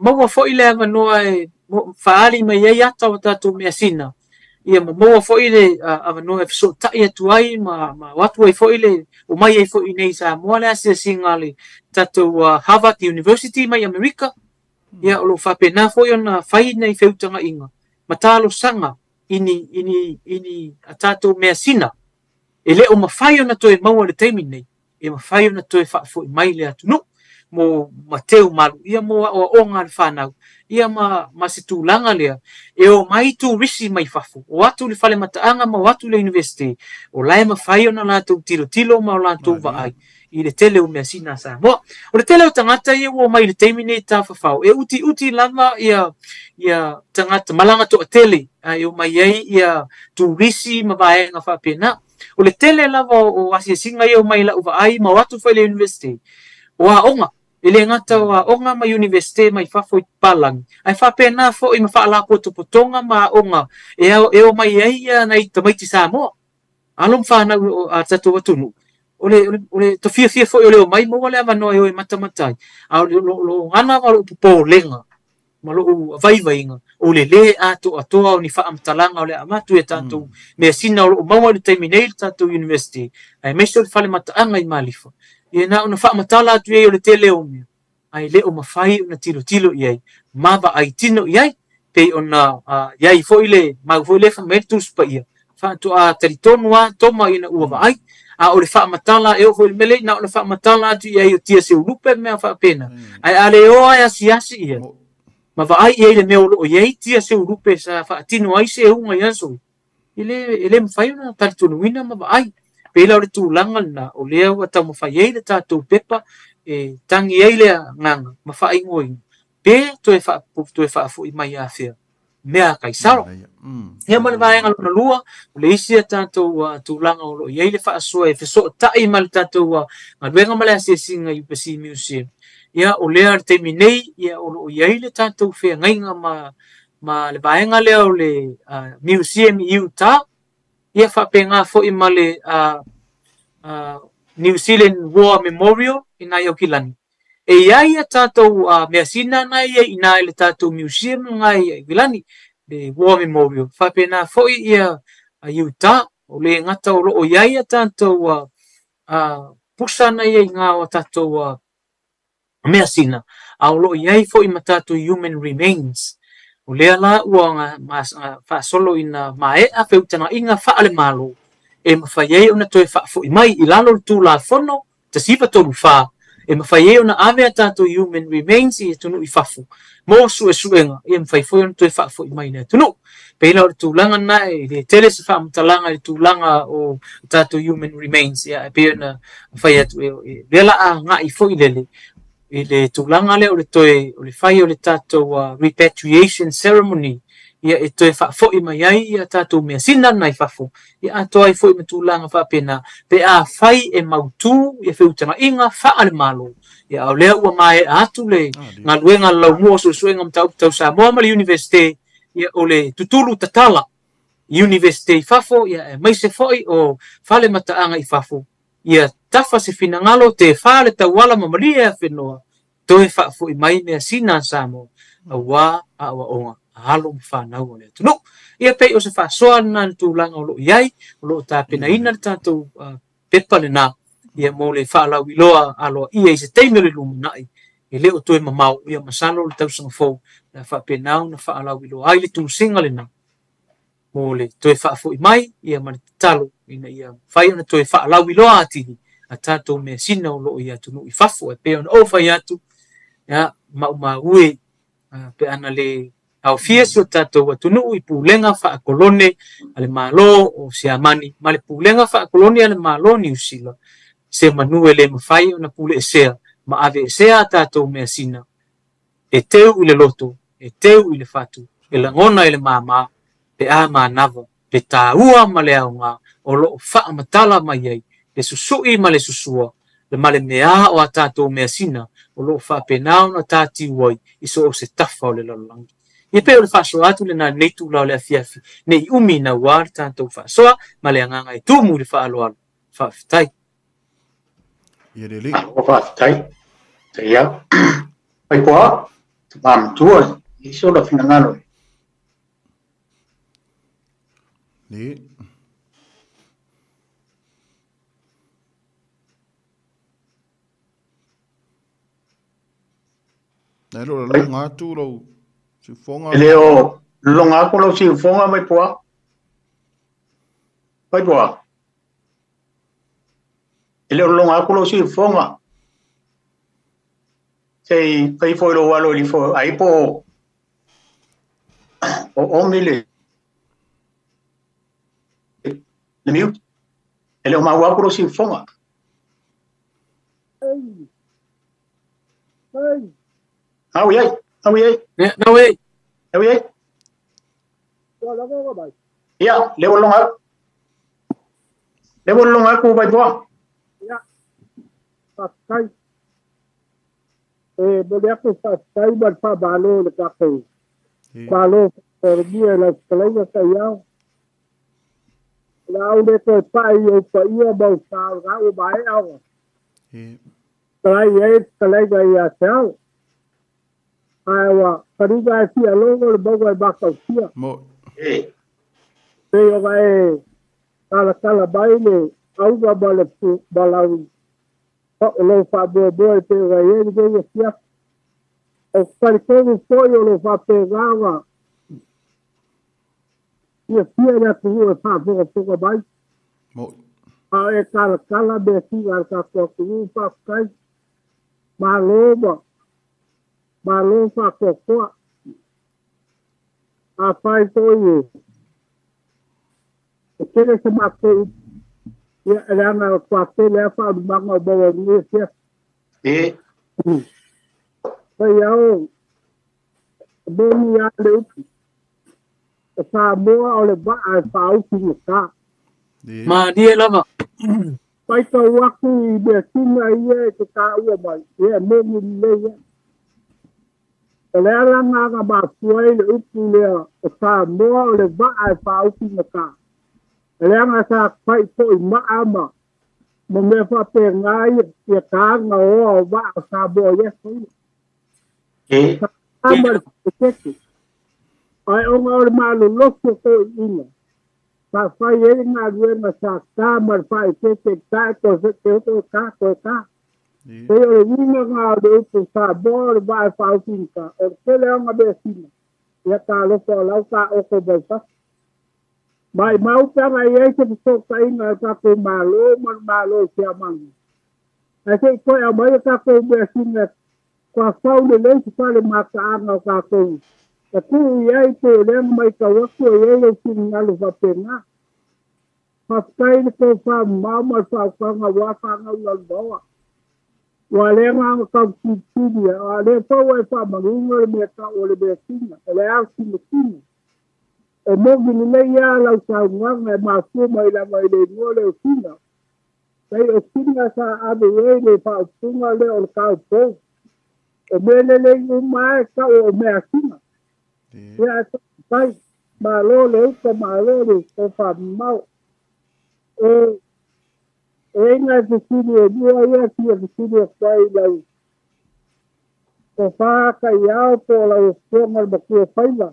mo foi le ava no ai faali mai ia ata o tatu me sina ia mo foi le ava no e so ta ia tuai ma watu ai foi le o mai ai foi nei sa mo le asia singale tatu Harvard University mai America ia o lo fa pena foi ona fai nei feutanga inga matalo sanga ini atatu me sina ele o mafai ona toe mau le taimi nei e mafai ona toe fa foi mai le atu no mo Mateu malu ia mo o ngal fanau ia ma se tulanga lea e o mai tu risi mai fafu o atu le fale mataanga ma watu le university o lai mafai ona la tu tilo ma la tu vai i le tele o mesina sa mo o le tele o tangata ia o mai le taimi nei ta fafau e uti lama ia tangata malanga to tele ai o mai ia tu risi ma vai nga fa pena o le tele lava o asia singa ia o mai la uva ai ma watu fa le university o onga ele ngata wa onga ma university mai fa foi palang ai fa pena fo i ma fa la potonga ma onga e o mai ia nai tamaiti sa mo alom fa na a tatu watunu ole to fia fo ole o mai mo ole ava no e matamatai a lo ngana ma lo po lenga ma lo vai nga ole le ato o ni fa amtalanga ole amatu e tantu me sina o mau le terminate tatu university ai me so fale matanga i malifa e na ona fa matala tu e le tele o me ai le o mafai ona tilo iai mava ai tino iai pe ona iai foi le ma foi le fa metus pa ia fa tu a teritonu a toma ina ua ai a o le fa matala e o foi mele na ona fa matala tu iai o tia se lupe me fa pena ai ale o ai asiasi ia mava ai e le me o iai tia se lupe sa fa tino ai se unga ia so ele mfai ona teritonu ina mava ai pela o le tūlanga na o lea ua tau mawhai ei le tātou pepa e tangi ei lea nganga mawhai ngoi pe toe whaafu i mai a whia mea kai saro hea mani vaenga luna lua o le isi a tātou tūlanga o lo i ei le whaasua e wheso tai ma le tātou ngaluenga male asia singa UPC Museum ia o lea le teimi nei ia o lo i ei le tātou whea ngainga ma le vaenga lea o le Museum i Utah ia whapenga fo i male New Zealand War Memorial i nai o kilani. E iai a tātou mea sina nai i nai le tātou museum ngai i kilani, le War Memorial. Whapena fo i ia Utah, o le ngata o loo iai a tātou pusa nai i ngā o tātou mea sina. A o loo iai fo i ma tātou human remains. O lea la ua ngā solo ina mae a whiutanga i ngā whaale malo. E mawhaiei ona toe whaafo i mai i lalo tū la whono, ta siwa tolu wha. E mawhaiei ona ave a tātou human remains i tunu i whafo. Mō suenga, e mawhaifoi ona toe whaafo i mai na tunu. Peila o tūlanga na e le tele se whaamutalanga i tūlanga o tātou human remains. E pia na mawhai atu e lela a ngā i fo i lele. I le tūlanga le o le toe, o le whai o le tātou repatriation ceremony, ia e toe whaafo i mai ai, ia tātou mea sina nai whafo, ia atoa i fo i me tūlanga whaapena, pe a whai e mautū, ia whiutanga inga whaale malo, ia au lea ua mai atu le, ngā luenga lau mua suenga mtau sa moa mali university, ia o le tutulu tatala University Fafo ia mai se foi o fale mataaga I Fafo ia tafa se finangalo te fale tauala mamalia whenua toe whaafo I mai mea sina samo awa awa onga halo mwhanau o le tunu ia pei o se whaasoa na tūlanga o lo iai o lo tā pena ina le tātou pepa le nā ia mo le whaalau iloa aloa ia I se teime le lumunai e leo toe mamau ia masalo le tausanga fau na whaapenau na whaalau iloa ai le tūsinga le nā mo le toe whaafo I mai ia mani talo ina ia whai ona toe whaalau iloa atini a tātou mea sina o lo ia tunu I Fafo e pe ona o whai atu ya ma ue pe ana le au fies o tātou atunu I pulenga whaakolone ale malo o Siamani ma le pulenga whaakolone ale malo New Zealand se manue le mawhai o na pule esea ma ave esea tātou mea sina e teu I le loto e teu I le fatu e langona I le mama pe a manava pe tāua ma le aunga o lo wha matala mai ei le susui ma le susua le male mea o a tātou mea sina o lo wha penao na tāti uai iso o se tafa o le lalangi. Ia pe o le whasoa atu le na neitu lao le afiafi nei umi na uar tātou whasoa ma le anganga I tūmu le whaaloalo whaafitai. Ia le li. Whaafitai. Te ia. Pai koa, te pāmatua, iso la finangalo. Li. Nero le longa tu lo si fonga. Leo longa ko lo si fonga mai poa. Pai poa. Leo longa ko lo si fonga. Sei pai foi lo walo li fo ai po. O mile. Le miu. Leo ma wa ko lo si fonga. Hey. How we No way. Yeah, level long up by boa. Yeah. Paskai. Boleh aku paskai berpa balo lekat tu. Balo pergi lah selain saya. Lau de tu pai ia bau sal kau baik awak. Selain gaya sel. Aiwa, kariga si alongo le bawa baka sia. Mo. Te o vai kala baile au ga bale balau. O lo fa bo te vai e de sia. O parkour foi o lo fa pegava. E sia na tu fa bo bai. Mo. A kala be si ga ka ko fa kai. Maloba. Malo fa kokoa a fai toi e kere se mate ia rana kwa te le fa manga bo ni se sai au bo ni a le fa mo o le ba a fa u ki ka Ma dia lava. pai ka waku be sina ia ke ka u mai ia mo ni le le aranga ga ba fuai le upu le o sa mo le va a fa upu na ka le anga sa pai po I ma ama mo me fa pe ngai e ka nga o va sa bo ye ama te ai o ma ma lo ko ina fa fa ye na le na sa ka ma fa te ta ko se ko ka Pero niño ngado tu sabor vai faltinka o tele uma besina ya ta lo ko la ka o ko bolsa mai mau para ye que so kai na ka ko malo se amang ase ko ya mai ka ko besina ko fa le le fa le mata na ka ko ku ye to le mai ka wa ko ye le sin na lo fa pena fa kai ko fa mama fa nga wa fa nga lo do Wale nga ka kutidia wale fa wa fa mangungo le meta o le besina le a sinina e mo ni le ya la sa nga ma fu mai la mai le no le sina sai o sina sa ave le fa funga le o ka po e me le ma ka o me asina ya sai ma lo le ko ma lo le ko fa mau nga visidio dia ya si visidio sai lai ko fa ka ya po la ko mal ba ko fa la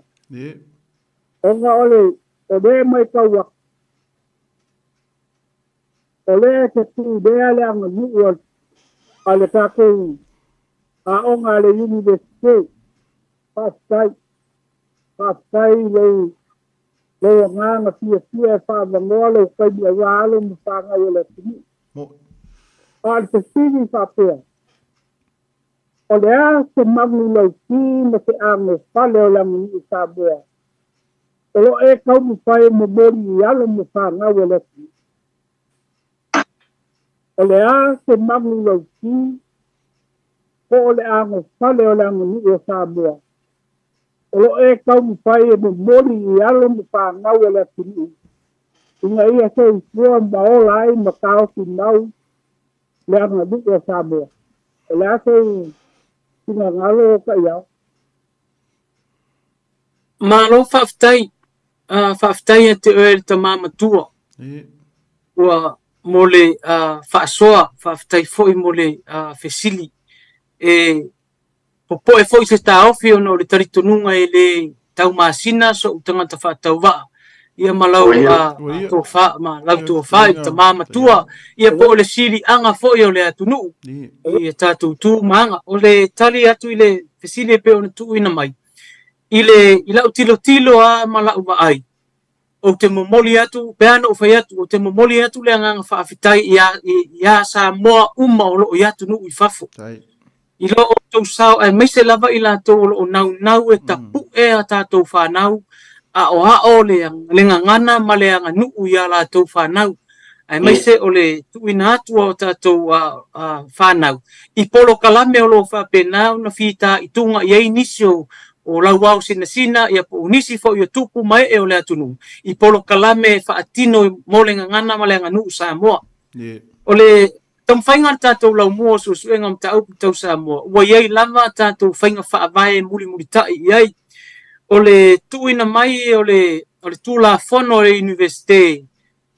nga ole o de mai ka wa ole ke tu de ala ngi wo ale ta ko a on ale university pasai le nga fia fa mo le ka dia wa le mo fa nga le ni al pesini fa pe ole se magni le ki me se ame fa le la mi sa bo o e ka mo fa mo bori ya le mo fa nga le ni ole se magni le ki ko le ame fa le la mi sa bo o e ka mo fa mo bori ya le mo fa nga le ni inga ia se fua ba o lai ma tau ki nau le anga duka saboa le ase kina ngalo ka iau malo faftai e te oe ta mama tua ua mole faasoa faftai foi mole fesili popo e foi se ta ofi ono le taritonunga e le tau masina so utangata fatau waa ia malau tofa ma lau tofa i ta mama tua ia po le sili anga foi o le atunu ia tatu tu manga o le tali atu i le fesili pe ona tu ina mai i lau tilo a malau wa ai o te momoli atu pe ana o fai atu o te momoli atu le anga whaafitai ia sa moa uma o lo i atu nu i fafo i lo o tau sao ai meise lava i la to o nau e tapu e a tatou whanau o le ngangana ma le anga nuu ia la tau whanau. Ai meise o le tuina atua o tātou whanau. I polo kalame o lo whapenau na whita i tunga i ei nisi o lau wau sina ia po unisi fo i o tupu mai e o le atunu. I polo kalame whaatino mo le ngangana ma le anga nuu Samoa. O le tamwhainga tātou lau mua so suenga mta aupu tau Samoa. Ua iei lava tātou whainga whaavae muli tai iei. O le tuina mai o le tula fono o le universite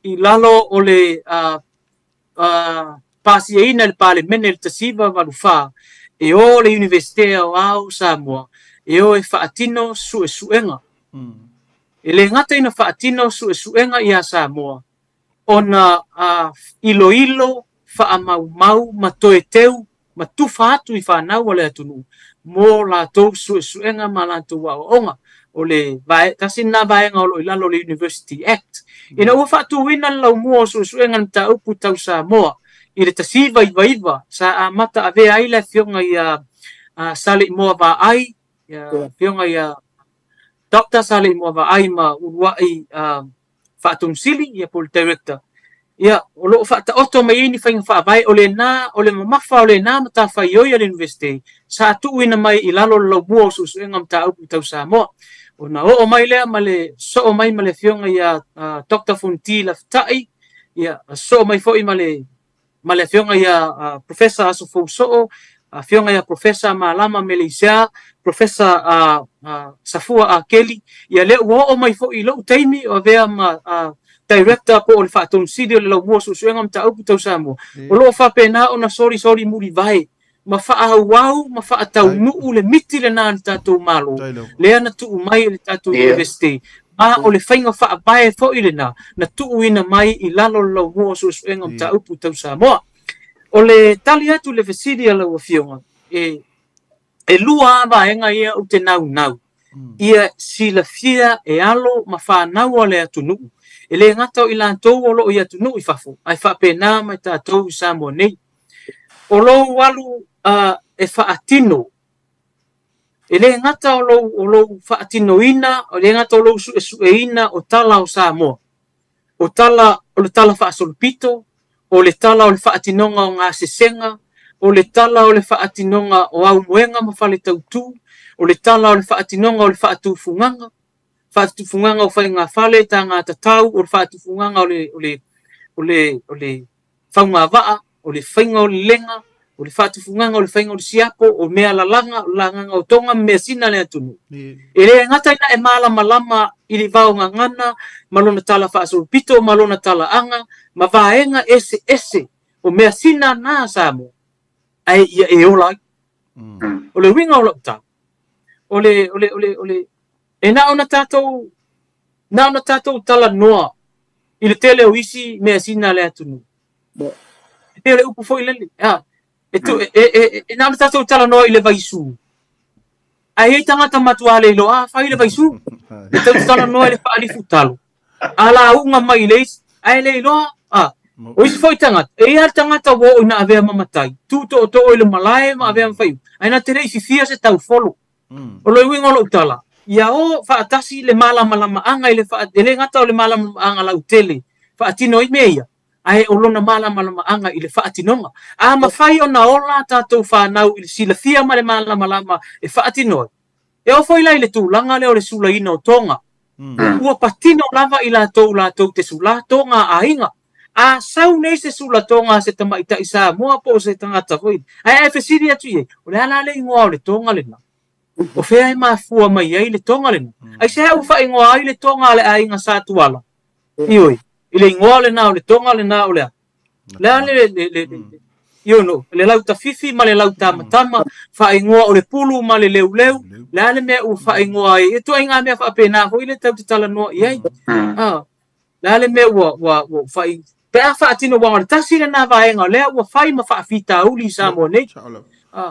i lalo o le pasiaina le pale mene le tasiva walufa e o le universite o au Samoa e o e whaatino suenga. E le ngata ina whaatino suenga i a Samoa o na ilo whaamau matoe teu matufa atu i whanau o le atunu. Mo la tau suenga ma la tau waonga o le tasina vaenga o ilalo le University Act. Ina ua whaatu wina lau mua suenga nta upu tau Samoa i le tasiva iwa sa a mata ave aila fionga i Sali Moa va ai fionga i Dr. Sali Moa va ai ma uruai whaatu msili i a pol director. Ia, o lo whaata oto mai ini whainga whaavai o le mamafa o le nā mata whaioi a le universite sa atu ina mai i lalo lau mua suenga mta upu tau Samoa. O na o mai lea ma le so mai ma le fionga ia Dr. Funti la fitai ia so mai foi ma le fionga ia Professor Asofo so fionga ia Professor Malama Malaysia Professor Safua Kelly ia le o mai foi lo taimi o vea ma director po le faton sidio le lo mo suenga mta upu tau Samoa. O lo fa pena ona sorry muri vai ma whaahauau, ma whaatau nuu le miti le nāni tātou malo. Le ana tuu mai le tātou universite. Ma o le whainga whaabae fo i le nā, na tuu ina mai i lalo lau mua suenga mta upu tau Samoa. O le tali atu le fesidi lau a fionga, e lua ava enga ia u te nau. Ia sila fia e alo ma whanau a le atu nuu. E le ngata o i lantou o lo i atu nuu i fafo. Ai whapena mai tātou i Samoa nei. O lo walu e whaatino. E le ngata o lo whaatino ina, o le ngata o lo sueina o tala o Samoa. O le tala whaasolupito, o le tala o le whaatinonga o ngā sesenga, o le tala o le whaatinonga o au moenga ma whale tautu, o le tala o le whaatinonga o le whaatufunganga, whaatufunganga o whai ngā whale tā ngā tatau, o le whaatufunganga o le whaunga waa, o le whainga o le lenga, o le whaatufunganga o le whainga o le siapo o mea langa o tonga mea sina le atunu. E le ngata ina e malama i le vao ngangana, malona tala whaasolupito, malona tala anga, ma vaenga ese o mea sina nā samo. Ai ia e ola. O le winga o la uta. O le, e na ona tātou tala noa i le tele o isi mea sina le atunu. E le upu foi lele. E na ona tātou tala noa i le vaisu. Ai hei tangata matua le ilo, whai le vaisu. E tau tala noa i le whaalifu talo. Ala unga mai leis, ai le ilo, o isi foi tangata. E al tangata wo o ina avea mamatai. Tuto o to o ile malae ma avea mawhaiu. Ai na tere isi fia se tau folo. O loi winga lo utala. Ia o whaatasi le malama anga i le ngata o le malama anga lau tele. Whaatino i meia. Ai o lona malama anga i le whaatinonga. Ma whai o na ola tātou whanau i le sila fia ma le malama e whaatino. E o foi lai le tūlanga leo le sula ina o tonga. Ua patino lava i lātou te sula tonga a inga. Sau nei se sula tonga se tamaita i sa mua po se tangata foi. Ai fesiri atu ye. O le ala le ingoa o le tonga le na. O fea e mafua mai ai le tonga le na. Ai se hau wha ingoa ai le tonga le a inga sa tuala. Ioi. I le ingoa le na o le tonga le na o le a. Io no. Le lau ta fifi ma le lau ta matama. Wha ingoa o le pulu ma le leu. Le ale mea u wha ingoa ai. E tua inga mea wha apena. Hoi le tau te tala noa iai. Le ale mea ua wha ingoa. Pea whaatino wangare, tasi le nā vaenga, lea ua whai ma whaafita uli sa mo nei.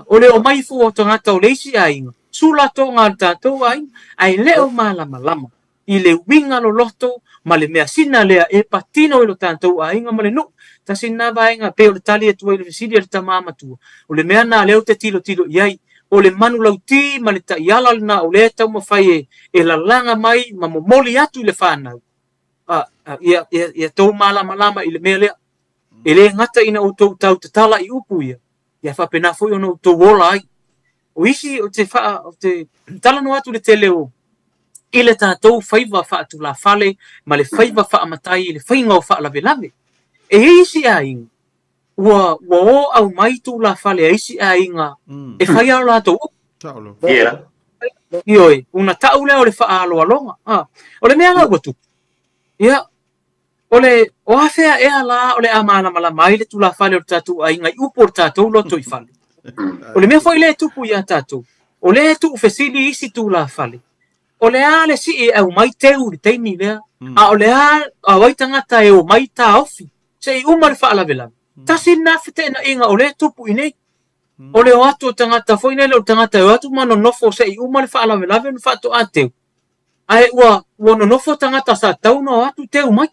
O le o maifu o tangata o leisi a inga. Sula tō ngā tātou a inga, ai leo malama. I le winga lo loto, ma le mea sina lea e patino i lo tātou a inga, ma le no. Tasi nā vaenga, pe o le tali e tua i le visiri le tamamatua. O le mea nā leo te tilo iai. O le manu lauti, ma le ta iala le nā o le tau ma whai e lalanga mai, ma momoli atu i le whanau. Ia tau malama i le mea lea. E le ngata ina o tau tau te tala i upu ia. Ia whapena foi ono tau wola ai. O isi o te tala no atu le te leo. I le tātou whaiva whaatu la whale, ma le whaiva whaamatai, le whainga o whaalawelame. E isi a inga. Ua o au mai tu la whale a isi a inga. E whai alo la tau upu. Ioi, una tau leo le whaalo alonga. O le mea ngā watu. Ia. O hawhea ea la o le amalama mai le tula whale o tātou a inga i upo o tātou loto i whale. O le mea fwoi le tupu ia tātou. O le tu fesili isi tula whale. O le a le si e au mai teu li teimi lea. O le a waitangata e o mai tā ofi. Se i umar whaalawela. Tasi na white na inga o le tupu i nei. O le o atu o tangata fwoi nei le o tangata e o atu mano nofo se i umar whaalawela venu whaato a teu. Ai ua no nofo tangata sa tau no atu teu mai.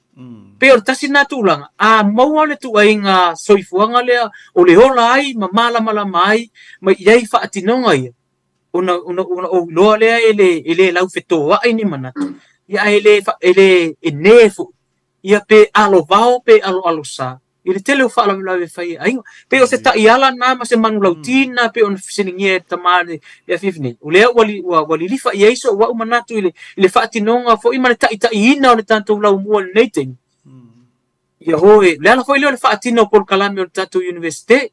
Pe o tasi nā tūlanga. Maua le tu ainga soifuanga lea, o le ola ai, ma malama ai, ma iai whaatinonga ia. O loa lea e le lau whetoa ai ni manatu. Ia e nefu. Ia pe alo vao, pe alo sa. I le tele o whaalawelawe whai ainga. Pe o se ta iala nā ma se manu lautina, pe o na fiseningia e tamare e a fifini. O lea wali lifa i eiso, wau manatu i le whaatinonga, fo ima le ta ina o le tantou lau mua le neiteng. Ia hoe, le ala foi leo le whaatino por kalame o le tātou universite,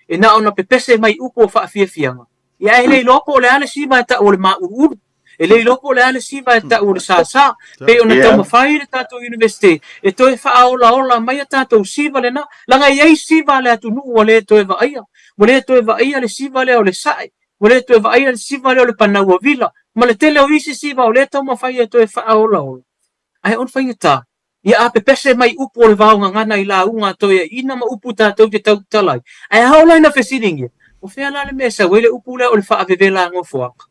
e na ona pepese mai upo o whaafiafianga. Ia e lei lopo o le ale siva e ta o le maururu, e lei lopo o le ale siva e ta o le sasa, pe o na tau mawhai le tātou universite, e toe whaaola mai a tātou siva le na, langa iei siva le atu nuu o le toe vaia, o le toe vaia le siva le o le sae, o le toe vaia le siva le o le panau a vila, ma le tele o isi siva o le tau mawhai e toe whaaola. Ai on whaingata. Ia a pepese mai upu o le vaonga ngana i la unga toia ina ma upu tātou te tau talai. Ai haolai na whesiringia. O whea la le mesa, wele upu lea o le wha avevela ngofuaka.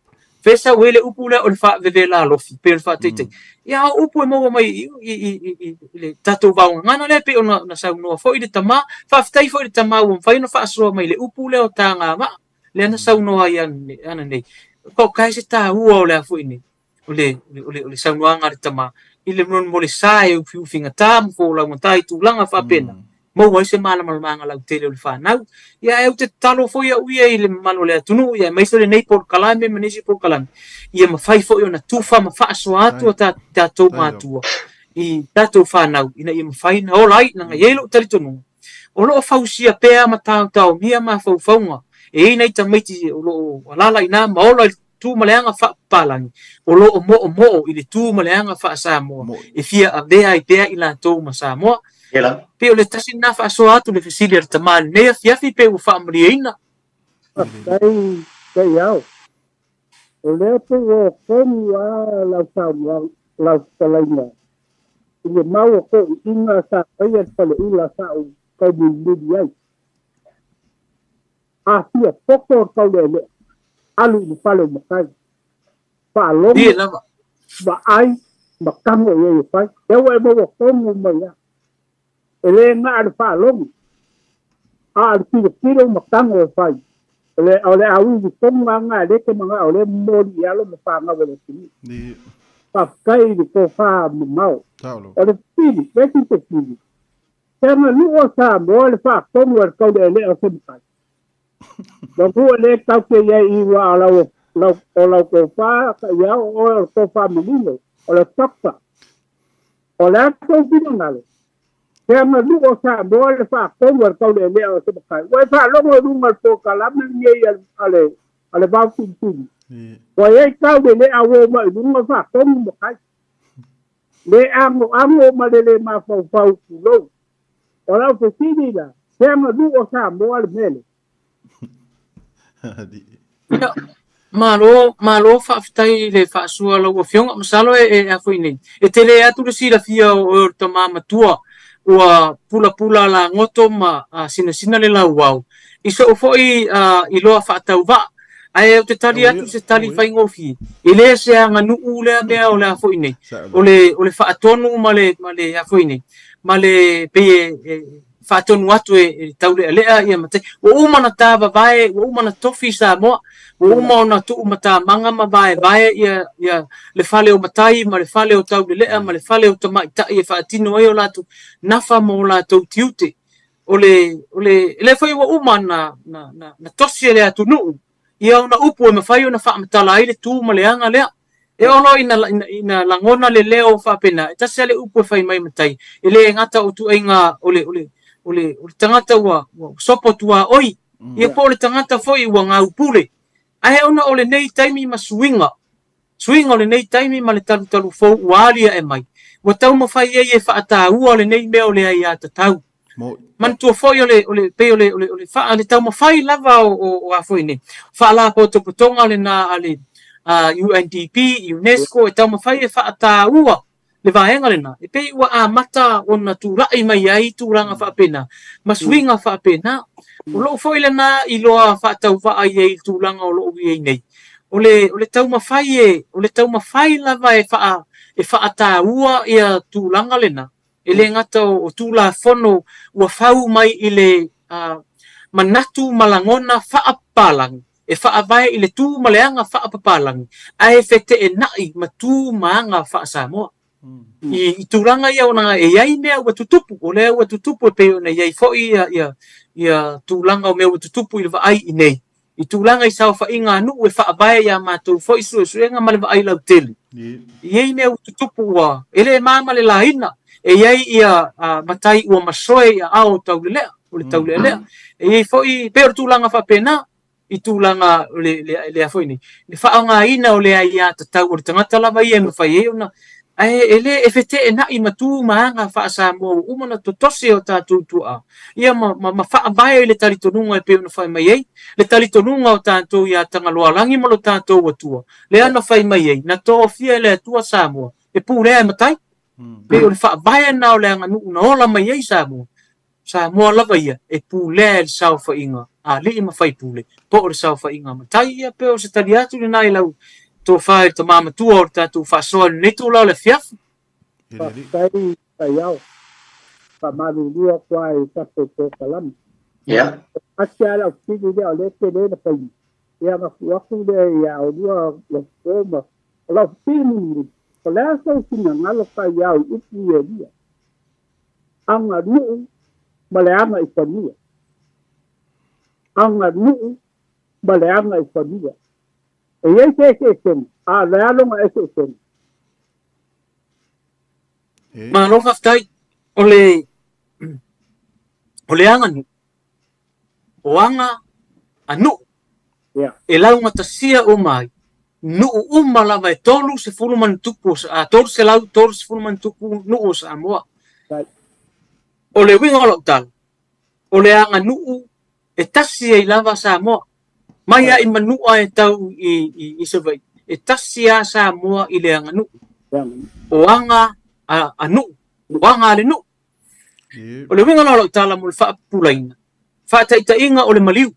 Whesa wele upu lea o le wha avevela lofi, pe le wha teitei. Ia hao upu e maua mai i le tātou vaonga ngana le pe o na saunoa. Fo i le tama, whaftai fo i le tama uam whaino wha asua mai le upu lea o tā ngā maa. Le ana saunoa i ana nei. Pau kai se tā ua o lea fo i nei. O le saunoa ngā le tama. I le mon mo le sae o fiufinga tam fo la montai tu langa fa pena mo wa se mala manga la tele o le fa nau ia e te talo fo ia uia i le malo le tunu ia mai so le nei por kalame manisi por kalame ia ma fai fo ona tufa ma fa so atu ta to matua i tato fa nau ina ia ma fai na olai na yelo tali tunu o lo fausia pea ma tau mia ma faufaunga e nei tamaiti o lo alala ina ma o lo tu maleanga fa palangi o lo mo i le tu maleanga fa Samoa e fia a vea i pea i la tau ma Samoa pe o le tasi na fa so atu le fesili ar tamali nei fia fi pe u fa mriina kai yao o le pe o komu a la Samoa la talaina ile mau ko inga sa ai pale ula sa ko ni ai a fia poko ko le alu ni pale makai pa lo ba ai ba kango ye pai e wa mo ko mo ya ele na al pa lo a ti ma kango pai ele ole a wi ko nga le ke nga ole mo ya lo pa nga le ni pa kai di ko fa mo ole pili vesi te pili tema lu o sa mo le fa ko mo ko le o se pai lo ku le ka ke ye I wa la ko fa ya o ko fa milino o le topa o la ko finale tema lu o sa mo le fa ko mo ko le o se pai wa fa lo mo lu mal ko kala mi ye ale ba fin wa ye ka le a wo ma lu ma fa ko mo kai le amo ma le ma fa lo ora ko finila tema lu o sa mo le mele malo fa'afetai le fa'asua lau afioga masalo e afoi nei e tele atu le silafia o tamamatua ua pulapula lagoto ma sinasina le lauau I so fo'i I loa fa'atauva'a ae o te tali atu se tali faigofi I lē se aganu'u lea mea o le afoi nei o le fa'atonu ma le afoi nei ma le pei fa'atonu atu e taule'ale'a ia matai ua uma na tavavae ua uma na tofi Samoa ua uma ona tu'u ma tamaga ma vaevae ia le fale o matai ma le fale o taulele'a ma le fale o tama'ita'i e fa'atino ai o latou nafa mo latou tiute o le fai ua uma na tosi e le atunu'u ia ona upu e mawhai ona whaamatala ai le tū ma leanga lea e ono ina langona le leo whaapena e tasi ale upu e whai mai matai e le ngata o tu ainga ole tangata ua sopo tua oi ia po le tangata foi ua ngā upule ahe ona ole nei taimi ma swinga ole nei taimi ma le talu fou ualia e mai ua tau mawhai e whaata ua ole nei mea ole ai a tatau man tua foi ole pe ole wha ale tau mawhai lava o a foi ne wha la po topotonga le na ale UNDP UNESCO e tau mawhai e whaata ua le vaenga lena e pe ua a mata ona turai mai ai turanga whaapena ma swinga whaapena o loo foi lena I loa whaatau wha ai e turanga o loo i nei ole tau mawhai lava e whaata ua ia turanga lena e le ngata o tula fono ua whau mai I le manatu malangona whaapalang e whaavae I le tū maleanga whaapapalang a e fete e nai ma tū maanga wha Samoa I turanga ia ona e iai mea ua tutupu o lea ua tutupu e peo na iai foi ia tūlanga o mea ua tutupu I le vaai I nei I tūlanga I sao whainga anu e whaavae ia mātou foi suenga ma le vaai lau tele iai mea ua tutupu ua ele māma le lahina e iai ia matai ua masoe ia ao taulelea o le taulelea e iai foi peo tūlanga whapena I tūlanga le a foi nei le whaanga ina o lea ia tatau o le tangata lava ia mawhai e ona ele e fete e nai matu maanga wha Samoa umana totose o tātou tua ia ma whaavae le talitonunga e peo na whai mai ei le talitonunga o tātou ia tangaloalangi malo tātou atua le ana whai mai ei na tō fia le atua Samoa e pū lea matai peo le whaavae na o le anga nuu na ola mai ei Samoa lava ia e pū lea le sao whainga a li ma whai pūle po o le sao whainga matai ia peo se tali atu le nai lau tō whae ta mama tua o tātou whasoa nei tō lau le fiafu. Kai au, ka marurua kua e tato tō kalami. Ia. Asi ala o tini lea o leke le na pai. Ia mafuaku le ia o lua le koma. O lau tini, o lea sau tina ngalo kai au upu e lia. Anga nuu, ma le anga I pania. Anga nuu, ma le anga I pania. E iei te sen, a le alonga e se sen. Ma lo whaftai, o le o le anga nu o anga anu e lau matasia o mai nu uma lava e tolu se fuluman tupu a tolu se lau tolu se fuluman tupu nu o Samoa o le winga o tal o le anga nu e tasi e lava Samoa mai a i manua e tau i se vai e tasi a Samoa i le anga nu o anga anu o anga le nu o le winga o tala mo le whaapulaina whaataitainga o le maliu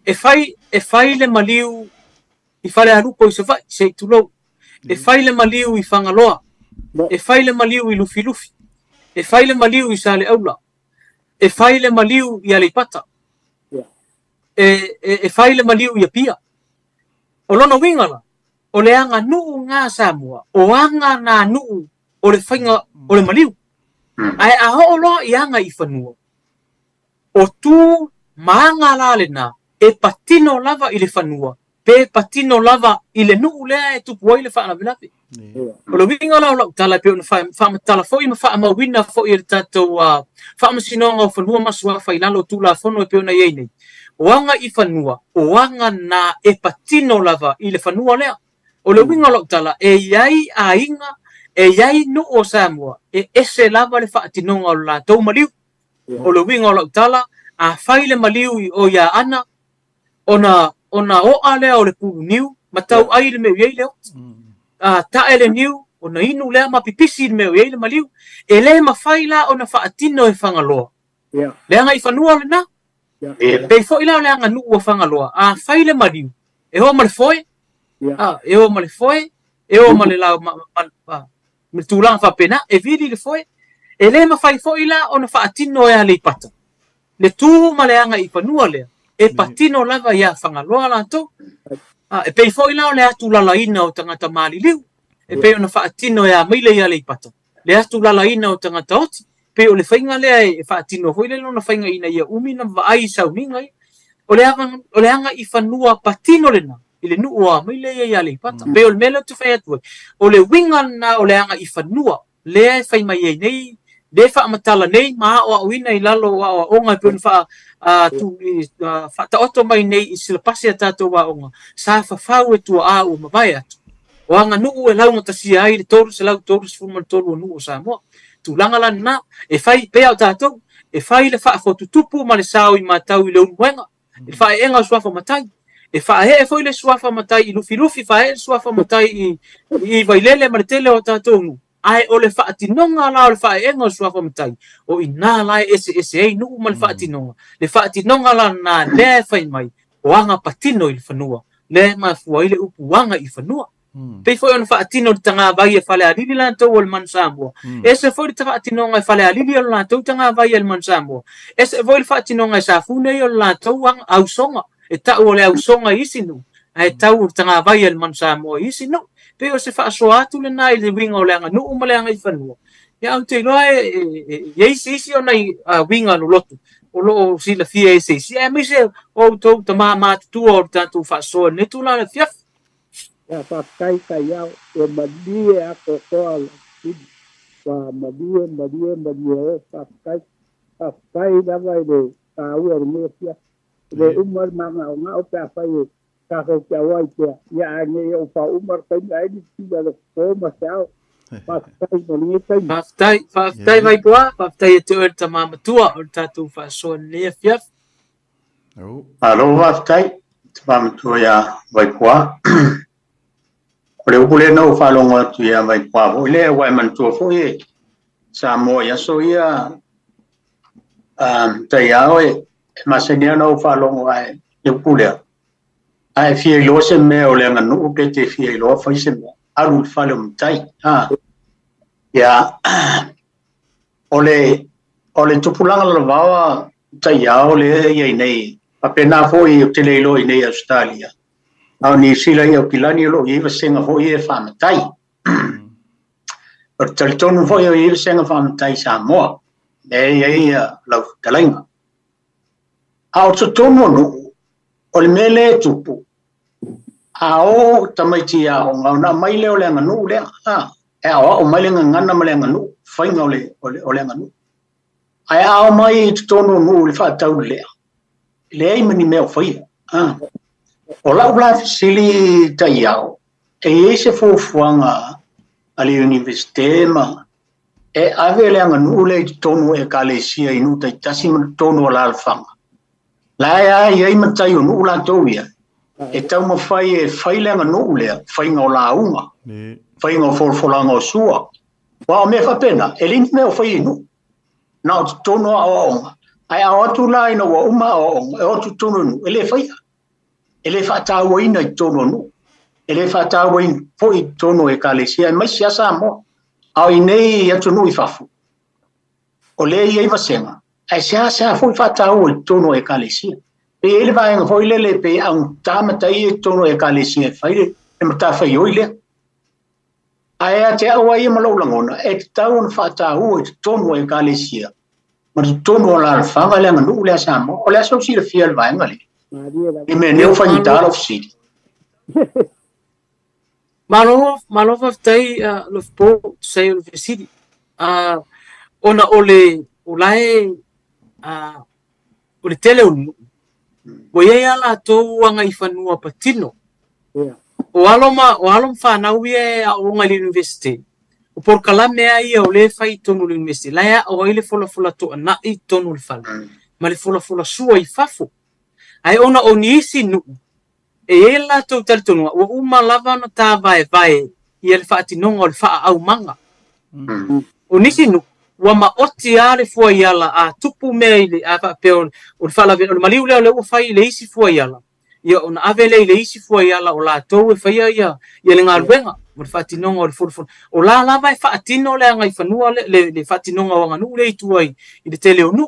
e fai le maliu i fale harupo i se vai se i tulou e fai le maliu i whangaloa e fai le maliu i lufi lufi e fai le maliu i sale aula e fai le maliu i alipata e fai le maliu i apia o lono wingala o le anga nuu ngā Samoa o anga nā nuu o le whainga o le maliu ai a ho loa i anga i whanua o tū maanga lale nā e patino lava i le whanua pe patino lava i le nuu lea e tupu ai le whaana vilapi o le winga lau tala pe ona whamatala fo i ma whaamawina fo i le tātou whaamasinonga o whanua masua whailalo tūla whanua pe ona iei nei o anga i whanua o anga nā e patino lava i le whanua lea o le winga lau tala e iai a inga e iai nu o Samoa e ese lava le whaatinonga o la tau maliu o le winga lau tala a whai le maliu i o ia ana ona o alea o le pulu niu matau ai le meu iei leo ta ele niu ona inu lea mapipisi le meu iei le maliu e le mawhai la ona whaatino e whangaloa leanga i whanua le na pei fo ila o leanga nu o whangaloa a whai le maliu e hoa ma le foe e hoa ma le foe e hoa ma le lau me tūlanga whapena e viri le foe e le mawhai fo ila ona whaatino e a le pata le tū ma leanga i whanua lea e patino lava ia whangaloa la to e pei fo ila o le atu lalaina o tangata maliliu e pei ona whaatino ia maile ia le pata le atu lalaina o tangata oti pe o le whainga lea e whaatino hoi le lona whainga ina ia umina vaai sauninga o le anga i whanua patino le na i le nua maile ia le pata pe o le mele tu whai atu o le winga na o le anga i whanua lea e whai mai nei le whaamatala nei maa o awina i lalo o onga pe ona ta oto mai nei i sila pasi a tātou wa onga sa whawhau e tua a o mawai atu o anga nuu e lau ngata si ai le toru se lau toru se fulman toru o nuu o Samoa tu langa lan na e fai pe au tātou e fai le whaafotu tupu ma le sao i mātau i le unuenga e fai enga suafa matai e fai he e foi le suafa matai i lufi lufi fai he suafa matai i vailele ma le tele o tātou nu ai o le whaatinonga la o le whaenga o suafa matai o i nā lai ese ei nuu ma le whaatinonga la nā le whai mai o anga patino i le whanua le ma fua i le upu wanga i whanua pei foi ona whaatino le tanga vai e whale alili la tau o le man Samoa ese foi le whaatinonga e whale alili o la tau tanga vai e le man Samoa ese foi le whaatinonga e safune i o la tau wanga au songa e tau o le au songa isi nu e tau o tanga vai e le man Samoa isi nu pe o se whaasoa atu le nai le winga o le anga nuu ma le anga i whanua ia au te loa e isi o nei winga no lotu o lo sila fia ese isi e mise o tau ta maa mātutua o tātou whaasoa ne tu la le fiaf ya pakai kaya o madie a kokoa la kidi wa madie pakai lava i le ua rinea fia le umar manga o ngā ope a whai kako kia wai kia ia ane o wha umar kai ngai ni tila le koma sao Whaftai vai kua, whaftai e te oe ta māmatua o tātou whaasoa nea fiaf. Alo whaftai, te māmatua ia vai kua. O le upule nau whalonga atu ia vai kua. O le wai mantua fo e. Samoa ia so ia. Tai aoe, masenia nau whalonga ai le upule. Ai fia ilo se mea o le nganu ke te fia ilo fai se mea. Aru whale mtai. Ia, ole tupulanga la vawa tai au le ia nei. Apena foi o te leilo i nei Australia. Au ni sila ia o kilani lo i vasenga foi e whamatai. O talitonu foi o i vasenga whamatai Samoa. Ia lau talainga. Au tutonu nu, ole mele tupu. Ao tamaiti a o ngau mai leo le nganu le o mai le ngana ma le nganu fainga ole nganu ai ao mai tono no le fa tau le ai mani me o fai o la sili tai ao e se fo fuanga ali universite ma e ave le anga no le tono e kalesia inu tai tasi tono la alfanga la ya ai matai no la tovia e tau ma fai le anga no le fai ngola unga fai ngo for langa sua wa me fa pena elin me o fai no na tono a ai a tu la ina wa uma o tu tono no ele fa ta wa ina tono no ele fa ta wa in foi tono e kalesia mai sia sa mo ai nei ya tu no i fafu o le ia va sema ai sia foi fa ta o tono e kalesia pe ele vai ngo foi le pe an tama tai tono e kalesia fai e mata fai oile ai te o ai malo langona e tau fa ta o tono e kalesia ma tono la fanga le no le samo o le so si le fiel vai ngali e me ne fa nitar of si malo fa tai lo po sei o vestiti ona ole ulai ole tele o ia la to anga I fanua patino o aloma fa na wie a o ngali university o por kalame ai o le fai tonu university la ya o ile fola to na I tonu le fala ma le fola sua I fafo ai ona onisi nu e la to tonu o uma lava no ta vai ia le fati no o fa au manga onisi nu wa ma oti ale fo yala a tupu me ile a pe o fala o maliu le o fai le isi fo yala ia ona avele le isi fo yala o la to e fai ia le ngalwenga mo fati no o fo o la vai fati no le ngai fanua le fati no nga nu le tu ai I le tele o nu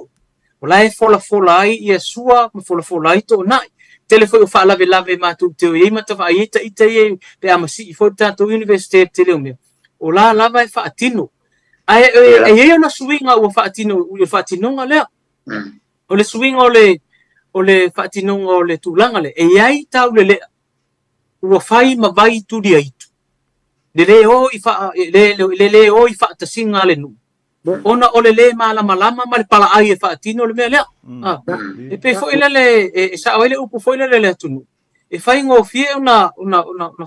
o la e fola ai ia sua mo fola ai to nai tele foi o fa lave ma tu te e mata fa ita e pe amasi fo tanto university tele o me o la vai fati no ai e na swinga o fatino nga le o le swinga o le fatino o le tulanga le e ai tau le o fai ma vai tu dia itu le o I fa ta singa le nu ona o le malama ma le pala ai e fatino le me le e pe foi le e sa o le upu foi le tunu e fai ngo fie una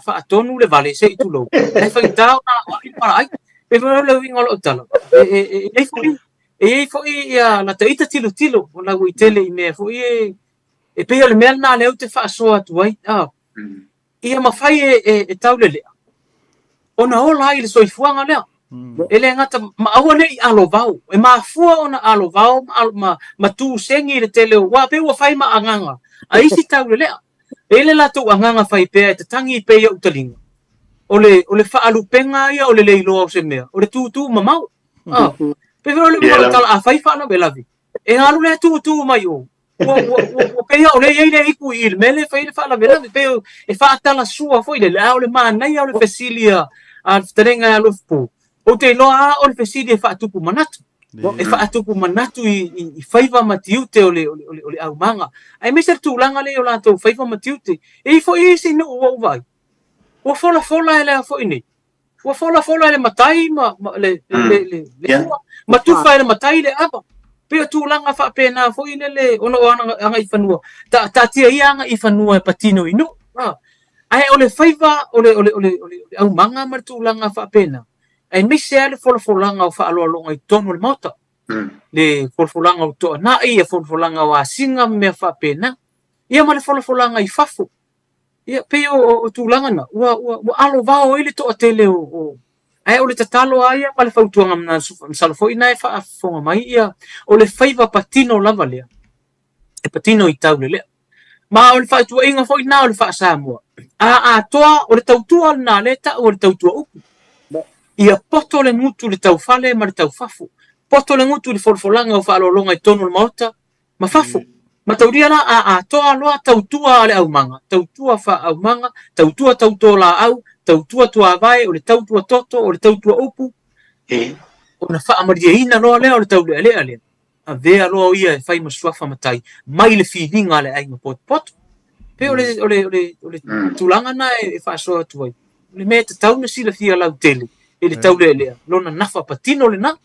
fa tonu le vale se tu lo e fai ta una pala ai pe lo vingo lo talo e foi la taita tilo ona wi tele I me foi e pe le merna le te fa so atu ai ia ma fai e taulele ona ola I le soifuanga le ele ngata ma awale alovau e ma fua ona alovau ma tu sengi le tele wa pe wa fai ma anganga ai si taulele ele la tu anganga fai pe te tangi pe yo talinga ole fa alupenga ia ole leilo o se mea ole tu mamau pe ole tala a fai fa na belavi e alu le tu mai o pe ia ole ia iku il mele fai fa la belavi pe e fa tala sua foi le ole mana ia ole fesilia a terenga alo fu o te loa ole fesilia fa tupu manatu e fa tupu manatu I faiva matiute ole au manga ai mister tu langa le ola to faiva matiute e foi si no o vai o fola ele fo ini o fola ele matai le ma tu fa ele matai le apa pe tu langa fa pena fo ini le ono anga I fanua ta tia ia anga I fanua patino inu ai ole faiva ole au manga ma tu langa fa pena ai mi se ele fola nga fa alo I tonu le mota le fola nga to na ia fola nga wa singa me fa pena ia ma le fola nga I fafu ia pe o tulanga na wa alo vao ile to tele o ai ole tatalo ai ma le fautuanga na salfo ina e fa fonga mai ia ole faiva patino lavalea e patino I taule ma ole fautua inga foi na ole fa Samoa a toa ole tautua na leta ole tautua upu ia poto le ngutu le tau fale ma le tau fafu poto le ngutu le folfolanga o fa longa I tonu le mauta ma fafu matauria la a toa loa tautua le au manga tautua fa au manga tautua la au tautua tua vai o le tautua toto o le tautua upu o na fa amaria ina loa le o le taule ale a vea loa ia fai masuafa matai mai le filinga le ai pot pe o le tulanga na e fa so tuai le me te tau na sila fia lau tele e le taule le lona nafa patino le na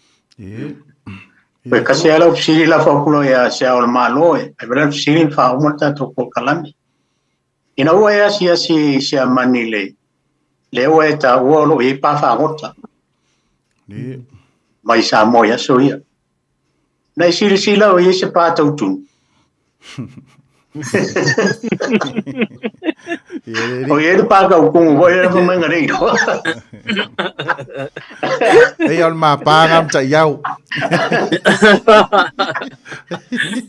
Kasi ala sili la fa kulo ya sia ol malo e bela sili fa umata to ko kalami ina wa ya sia manile le wa ta wo lo e pa fa ngota ni mai sa mo ya so ya na sili la o ye se pa to tu o ye pa ka ku wo ye mo ngare ro ei al ma pa ngam cha yau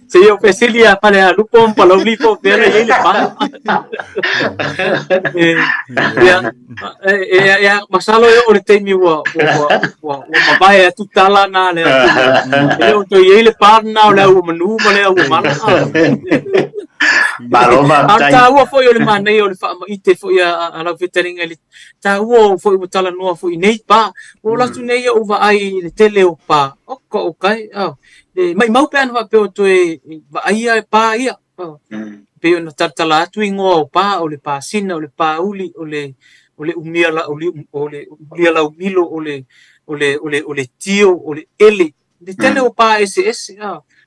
se yo Cecilia para a lupon para o lipo pero ele pa ya masalo yo o te mi wa mabaya tu tala na le eu to ele pa na le o manu ma le o mana Paloma ta wo foi o mana yo le fa ite foi a la veteringa ele ta wo foi o tala no foi nei pa o la tu nei o va ai le tele o pa o ko kai mai mau pe ana pe o to e ai ai pa ia pe o na tartala tu ingo pa o le pa sina o le pa uli o le umia la o le umia la umilo o le tio o le ele le tele o pa ss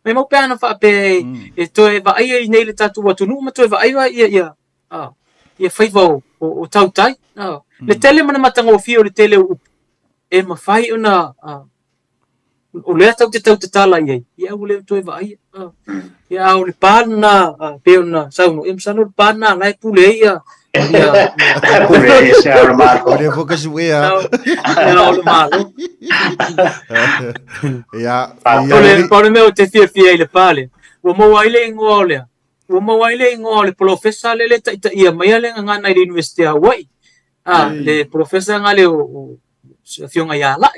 mai mau pe ana fa pe e to e va ai nei le tatu watu nu ma to e va ai ia ia faiva o tau tai le tele mana matanga o fio le tele e mafai ona o le tau te tala ia o le to e vai ia o le pana pe ona sauno e msano pana lai pule ia pule se ar marco o le foka su ia o le malo ia o le meu te fia le pale o mo waile ngole o mo waile ngole professor le ta ia mai le ngana i university Hawaii le professor ngale o fionga ya la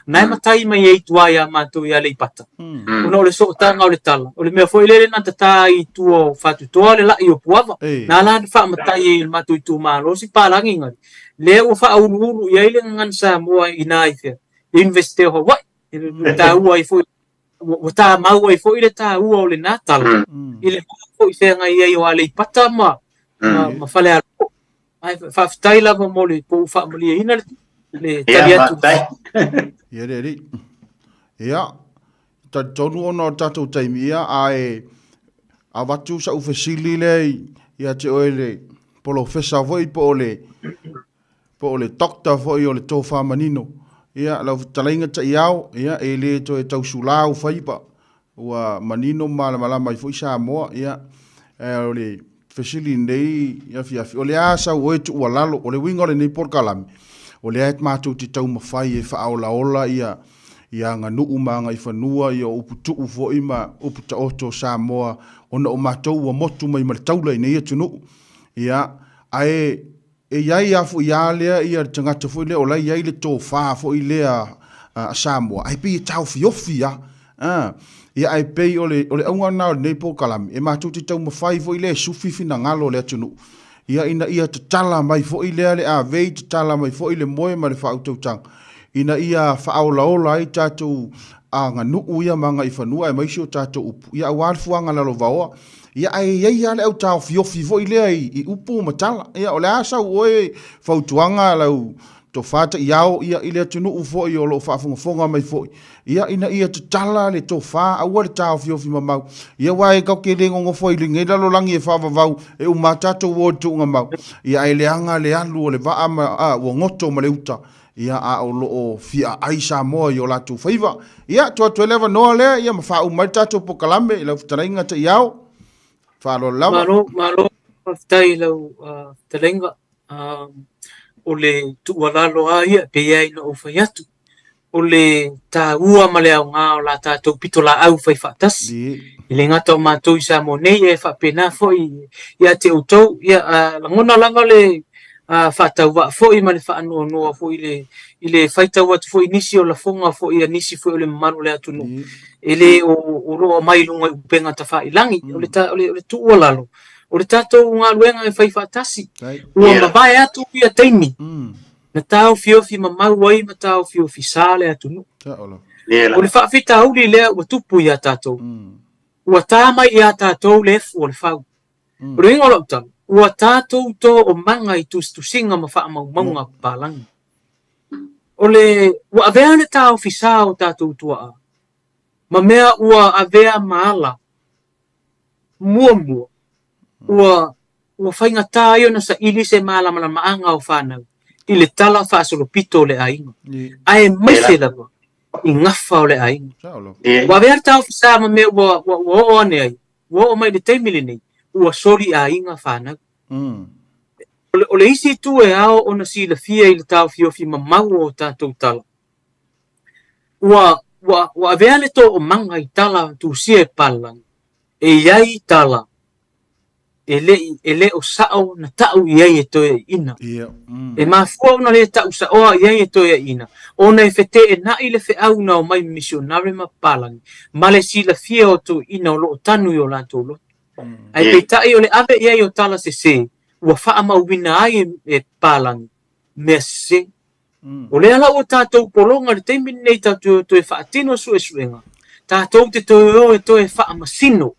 nai matai mai e tua ya matu ya le pata no le so tanga o le tala o le me foi le na tata i tuo fatu to le la i o puava na la fa matai matu tu ma lo si palangi ngai le o fa uru ya ile ngan sa mo ina i fe investe ho wa ta u ai foi o ta mau ai foi le ta u o le natal ile foi fe ngai ai o le pata ma fale ai fa stai la mo le po fa mo le ina le talia tu ia re ia ta tonu ono tatu taimia ai a watu sa ufesili le ia te oele polo fesa voi po le dokta voi o le tofa manino ia la talainga ta iau ia ele to e tau sulau faipa ua manino mala mai foi sa mo ia o le fesili nei ia fia o le asa o e tu walalo o le wingo le nei porkalami o le ait mātou te tau mawhai e whaaola ia ngā nuu mā ngai whanua ia upu tuu fo ima upu ta oto Samoa ona o mātou wa motu mai mara taula i nei atu nuu ia ae iai afu ia lea ia tangata fo i lea o lai iai le tō whaa fo i lea Samoa ai pi tau fiofi ia ai pei o le aunga nao nei po kalami e mātou te tau mawhai fo i lea sufifi na ngalo le atu nuu ia ina ia te tala mai fo i lea le a vei te tala mai fo i le moe ma le whautautang. Ina ia whaaolaola i tātou a ngā nuu ia manga i whanua e maisi o tātou upu. Ia awārfuanga lalo vaoa. Ia ai ale au tāo fiofi fo i lea i upu matala. Ia o le asau oe whautuanga lau to whata i au ia i lea tunu ufo i o lo whaafungafonga mai fo i. Ia ina ia te tala le tō wha aua le tāo fiofi mamau. Ia wae kau ke rengo ngofo i le ngai lalo langi e whaavavau e umatato o tu unga mau. Ia ai leanga le alu o le vaa ma ua ngoto ma le uta. Ia a o loo fia aisa moa i o latu whaiva. Ia tua tuelewa noa lea ia ma wha umai tato po kalame i lau whtarainga te iau. Whaalo lawa. Malo whaftai lau talenga. O le tuualalo a ia pe ia ina o whai atu. O le tā ua ma le au ngā o la tātou pito la au whai whaatasi. I le ngata o mātou i sa mo nei e whapena fo ia te utou. Ia langona lava le whaatau wa fo i ma le whaanoa noa fo i le whaitau atu fo i nisi o la fonga fo i a nisi fo i le mamaru le atu no. E le o roa mai lunga i upenga ta wha i langi. O le tuualalo. O le tātou ngā luenga e whai whaatasi. Ua mawai atu i a teimi. Na tau fiofi mamau wai ma tau fiofi sale atu no. O le whaafita auli lea ua tupu i a tātou. Ua tāmai i a tātou lefu o le whau. O le ingo lau tau. Ua tātou tō o manga i tusinga ma wha mau maunga pālangi. O le ua avea le tau fisa o tātou tua a. ma mea ua avea maala mua ua whaingata ai ona sa ili se malama o whanau i le tala whaasolopito o le ainga ae maise lava i ngafa o le ainga wa vea tau whasa ma mea ua o ane ai ua o mai le teimile nei ua sori a inga whanau o le isi tu e ao ona si la fia i le tau fiofi ma mau o tātou tala ua vea le to o manga i tala tu sia e palang e iai tala ele o sao na tau iai e toe ina e mafua ona le tau sao iai e toe ina ona e fete e na i le feau na o mai misionare ma palang ma le si la fia o tu ina o lo tanu i o lantou lo ai peitai o le ave iai o tala se ua faa mauwina ai e palang mea se o le ala o tātou polonga le teimi nei tātou e whaatino suenga tātou te toe e toe wha masino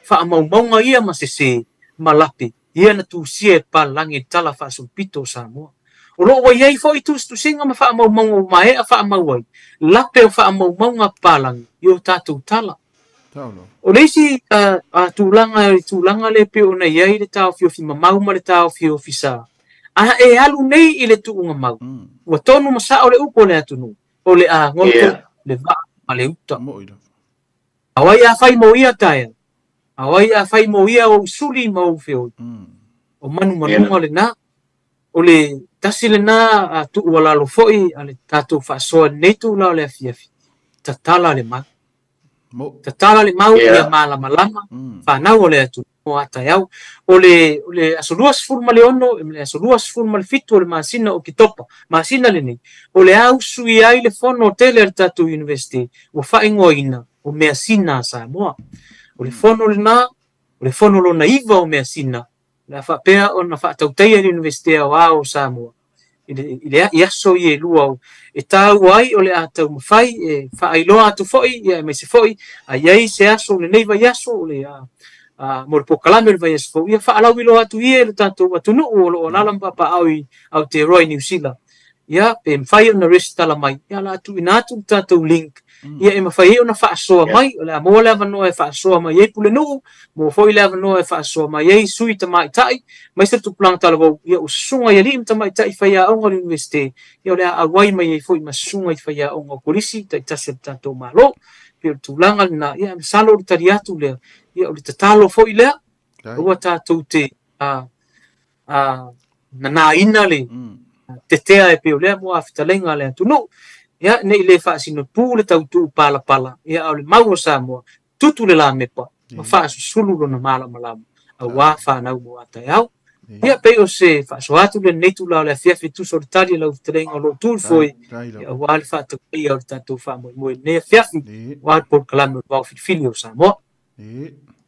wha maunga ia ma se malapi ia na tu sia palangi tala wha sulpito Samoa o lo wa iei fo i tu singa ma wha maunga o mae a wha mauai lape o wha maunga palangi i o tātou tala o leisi a tūlanga le pe o na iei le tau fiofi ma mauma le tau fiofi sa a e alu nei i le tuunga mau ua tonu masa o le upo le atunu o le a ngoto le vaa ma le uta awai a fai mo ia tae awai a fai mo ia o suli ma o feo o manu manunga le na o le tasi le na a tu wala lo foi a le tatou fa soa nei tu la o le afiafi tatala le mau tatala le mau ia malama lama whanau o le atu o ataiau o le asolua sifuru ma le ono le asolua sifuru ma le fitu o le masina o kitopa masina le nei o le au sui ai le fono o tele le tatou university ua whaingoina o mea sina Samoa o le fono le na o le fono lo naiva o mea sina la whapea o na whaatauteia le university o ao Samoa i le aso i e lua e tau ai o le atau mawhai e whaailoa atu foi e mai se foi a iei se aso le neiva i aso o le mo le pokalame le vai aso foi ia whaalau ilo atu i e le tatou atunu o lo lalam papa au te roi New Zealand ia pe mwhai o na rest tala mai ia la atu ina atu tatou link ia e mawhai o na whaasoa mai o le amoa le avanoa e whaasoa mai ei pule nuu mo foi le avanoa e whaasoa mai ei sui ta mai tai mai se tu plan tala vau ia o sunga ia lim ta mai tai whaia onga le universite ia o le awai mai ei foi masunga i whaia onga o polisi ta itase tatou malo pe o tūlanga na ia salo o le tari atu lea ia o le tatalo foi lea ua tatou te na ina le tetea e pe o lea mo afitalenga le atunu ia nei le whaasino pū le tautu pala ia au le mau o Samoa tutu le la mepa ma whaasusulu lo na mala malama a wā whanau mo atai au ia pe o se whaasoatu le neitu lao le fiafi tu so le tari lau fitalenga o lo tūl foi ia wā le whaatakai au le tatou whaamoe ne fiafi wā le por kalame o wau filifili o Samoa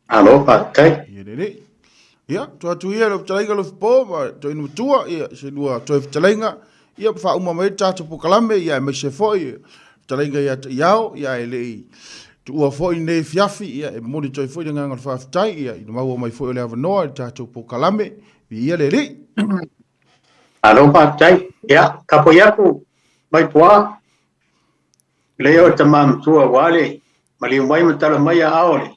alo patai ia tua tu ia lo talainga lo fpo ma to inu tua ia se lua to talainga ia fa uma mai tatu po kalame ia me se foi talainga ia iao ia ele tu ua foi nei fiafi ia e moni to foi nga fa tai ia inu mau mai foi le avanoa tatu po kalame ia le alo patai ia kapo yaku mai poa leo tamam tua wale mali mai mtala mai aole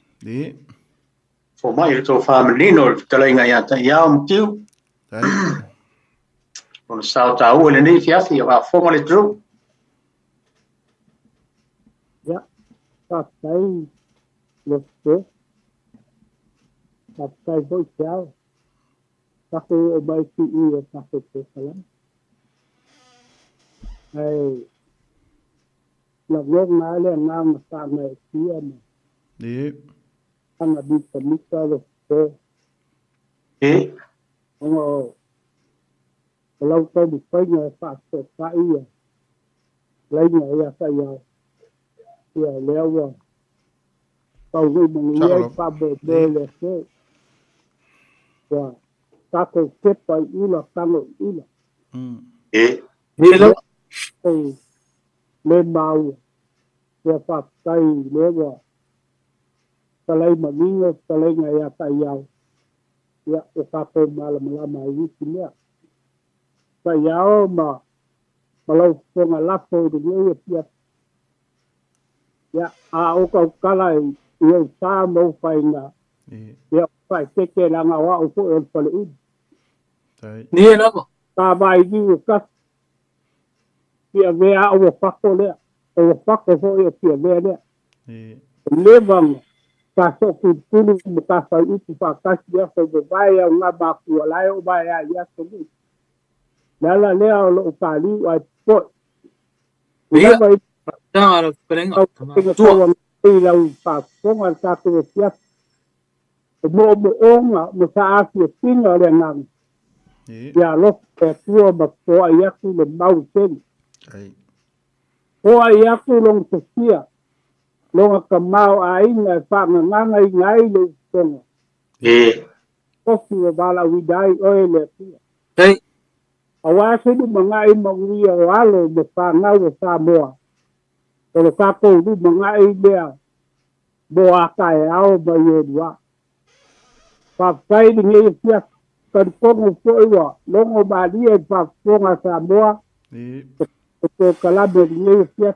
fo mai to family talainga ia ta ia mtiu on sauta o le nei fiafi va fonga le tru ya tai lo se tai voi ciao tafe o bai ti o tafe te salam ai la vlog male na ma sa me tia ni ana bita mita lo se o lau tau di whainga e whaase whaia leina ia whaia ia leaua tau hui mangi ia i whabe bele se ia tako kepa i ula tango ula le mau ia whaatai lewa talai manginga talenga ia whaiau ia o kako malama i wiki lea Payao ma malau fonga lapo de ye pia ya o ka kala ia sa mo faina ia fai ke la nga wa o fo el pale u ni na ba ta vai di ka ia vea o fakko le o fakko fo ia ia vea le bang ka so ku tulu ka fa u pa ka ia fo vai nga ba ku la o ba ya so ni la le o pali wa po ia ta ara perenga tua ila pa ponga ta tu sia mo onga mo sa afi pinga le nang ya lo pe tua ba po ia ku le mau ten o ia ku long sia lo ka mau ai na fa nga ngai le ponga ko ku ba la wi dai o le hey awa se du mangai mangi o alo mo fa nga o sa mo o ka ko du mangai dia boa kai ao ba ye dua pa sai ni ye sia kan pongo foiwa longo ba dia pa ponga sa boa ko kala be ni sia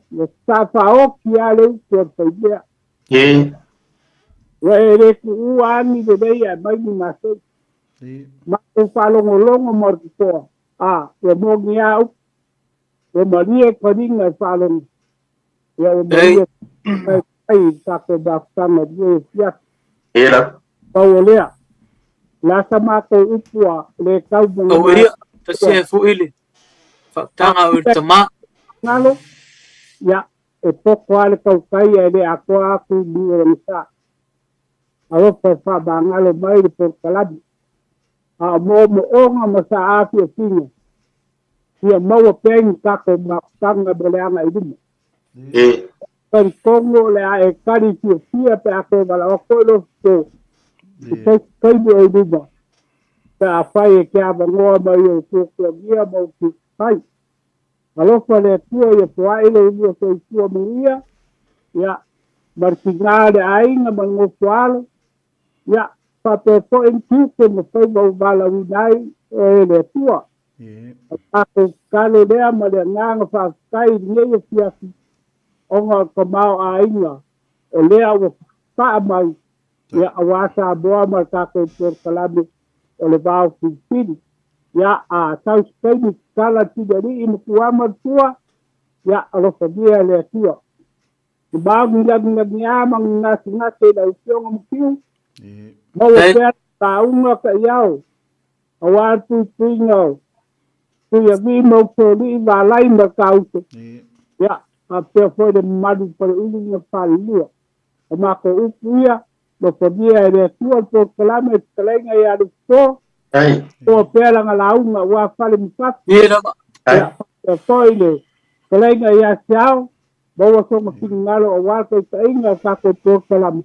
sa fa o kia le ko pe dia we ku ani de ya ba ni ma se ma ko fa longo mo ko e mo ngia o marie ko dinga fa longo ya o marie ai ta ko ba sama dia sia era paulea la sama ko upua le kau mo o ia ta se fu ile fa tanga o tama ngalo ya e poko ale kau kai ele akwa ku ni sa alo fa ba ngalo mai por kalabi mo onga mo sa afi singa ia mau pen ka ko ma tanga belanga idu kan kongo le a kari sia pe ako bala ko lo ko kai mo idu ba ta fai ke a ngo ma yo ko ia mo ki fai alo fa le tuo ye fai le yo ko tuo mia ya martigade ainga bango falo ya pa pe po en tu ko mo fai mo bala winai le tuo ako kalo le ma le nga fa kai ni ye sia onga ko mau ainga o le au pa mai ya awasa boa ma ka ko por kalabi o le vau fini ya a tau spedi kala ti dari in kuama tua ya alo sabia le tua ba ngi amang na singa te da usiong mkiu mo pe ta unga ka yao awatu pingo tu ya vi mo ko di ba lai ma kauto ya a pe fo de madu por ulu na palia ma ko upuya lo sabia le tua por kalame tlenga ya do o pela ngala unga wa fale mpat ia ya foile tlenga ya chao bawa so ngalo o wa ko inga ka ko por kalam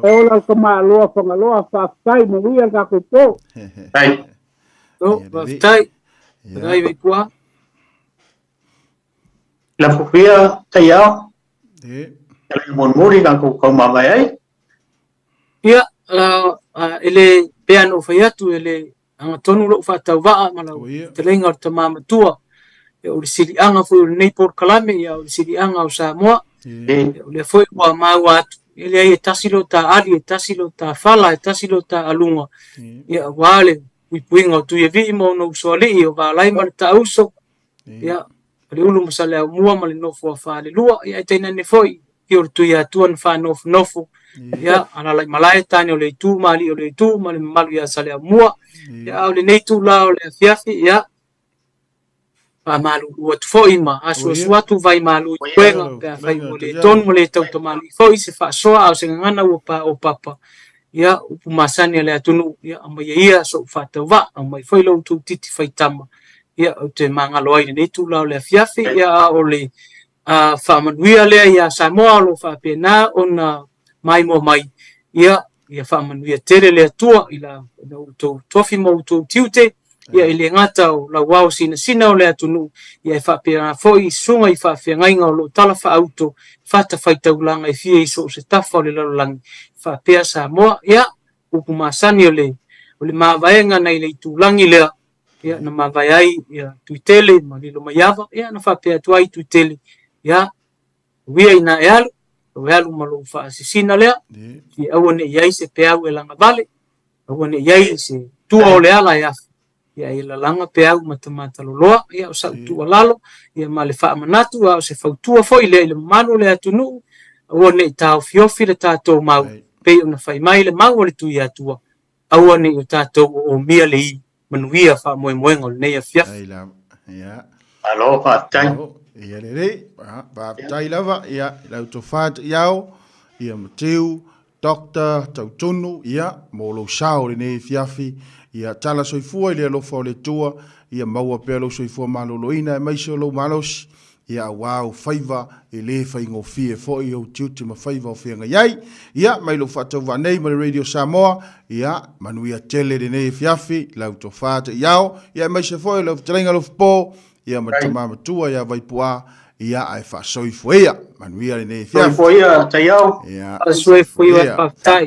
ola ko ma lo fa ngalo fa sai mo ia ka ko to no tai dai me kwa la fufia tayao el monmuri ka ko mama ai ia ele peano faiatu ele anga tonu lo fa tawaa malau telenga o tamama tua o le siri anga foi o nei por kalame ia o le siri anga o Samoa o le foi wa maua atu ele ai tasilo ta ali tasilo ta fala tasilo ta alunga ia wale puinga tu ye vi mo no sole o va lai mar ta uso ia le ulu masale mua male no fo fa le lua ia tena ne foi ki tu ia tuan fa no nofu ya ana lai malai tani o le tu mali o le tu mali malu ya sale mua ya o le nei tu la o le fiafi ya pa malu o fo ima aso suatu vai malu kwenga ka fai mo le ton mo le tau to mali fo se fa so a se ngana o papa ya upu masani le atunu ya ama ia so fa tawa ama foi lo tu titi fai tama ya o te mangalo ai nei tu la o le fiafi ya o le fa manuia le ya Samoa lo fa pena ona mai mo mai ia fa manuia tere le tua ila to tofi mo to tiute ia ile ngata o la wao sina o le atunu ia fa pena foi sunga i fa fe ngai ngalo tala fa auto fa ta fai taulanga i fie so se tafa le lang fa pea Samoa ia upu masani o le mavaenga nei le tulangi le ia na mavai ia tuitele ma lilo mayava ia na fa pea tuai tuitele ia wia ina ealo Wealu malu fa sisina lea. Ki awane iai se peau e langa vale. Awane iai se tua o lea la yafu. Ia i la langa peau matamata loloa. Ia o sa utua lalo. Ia ma le faa manatu. Ia o se fautua fo i le manu le atunu. Awane i tau fiofi le tātou mau. Pei una fai mai le mau le tui atua. Awane i o tātou o mia le i. Manuia faa moe moengo le neia fiaf. Ia. Alo, patai. Ia le rei. Patai lava. Ia lau to fat iau. Ia mateu. Doctor tautonu. Ia molo sao le nei fiafi. Ia tala soifua i le alofa o le tua. Ia maua pea lo soifua maloloina. E maisio lo malos. Ia wau faiva e le faingo fie fo i o tiuti ma faiva o fianga iai. Ia mai lo fatau vanei ma le Radio Samoa. Ia manuia tele de nei fiafi lau to fata iao. Ia mai se fo i lau talenga lo fpo. Ia matamama tua ia vaipua. Ia ai fa soifua ia manuia le nei fiafi. Soifua ia te iau. Ia Soifua ia patai.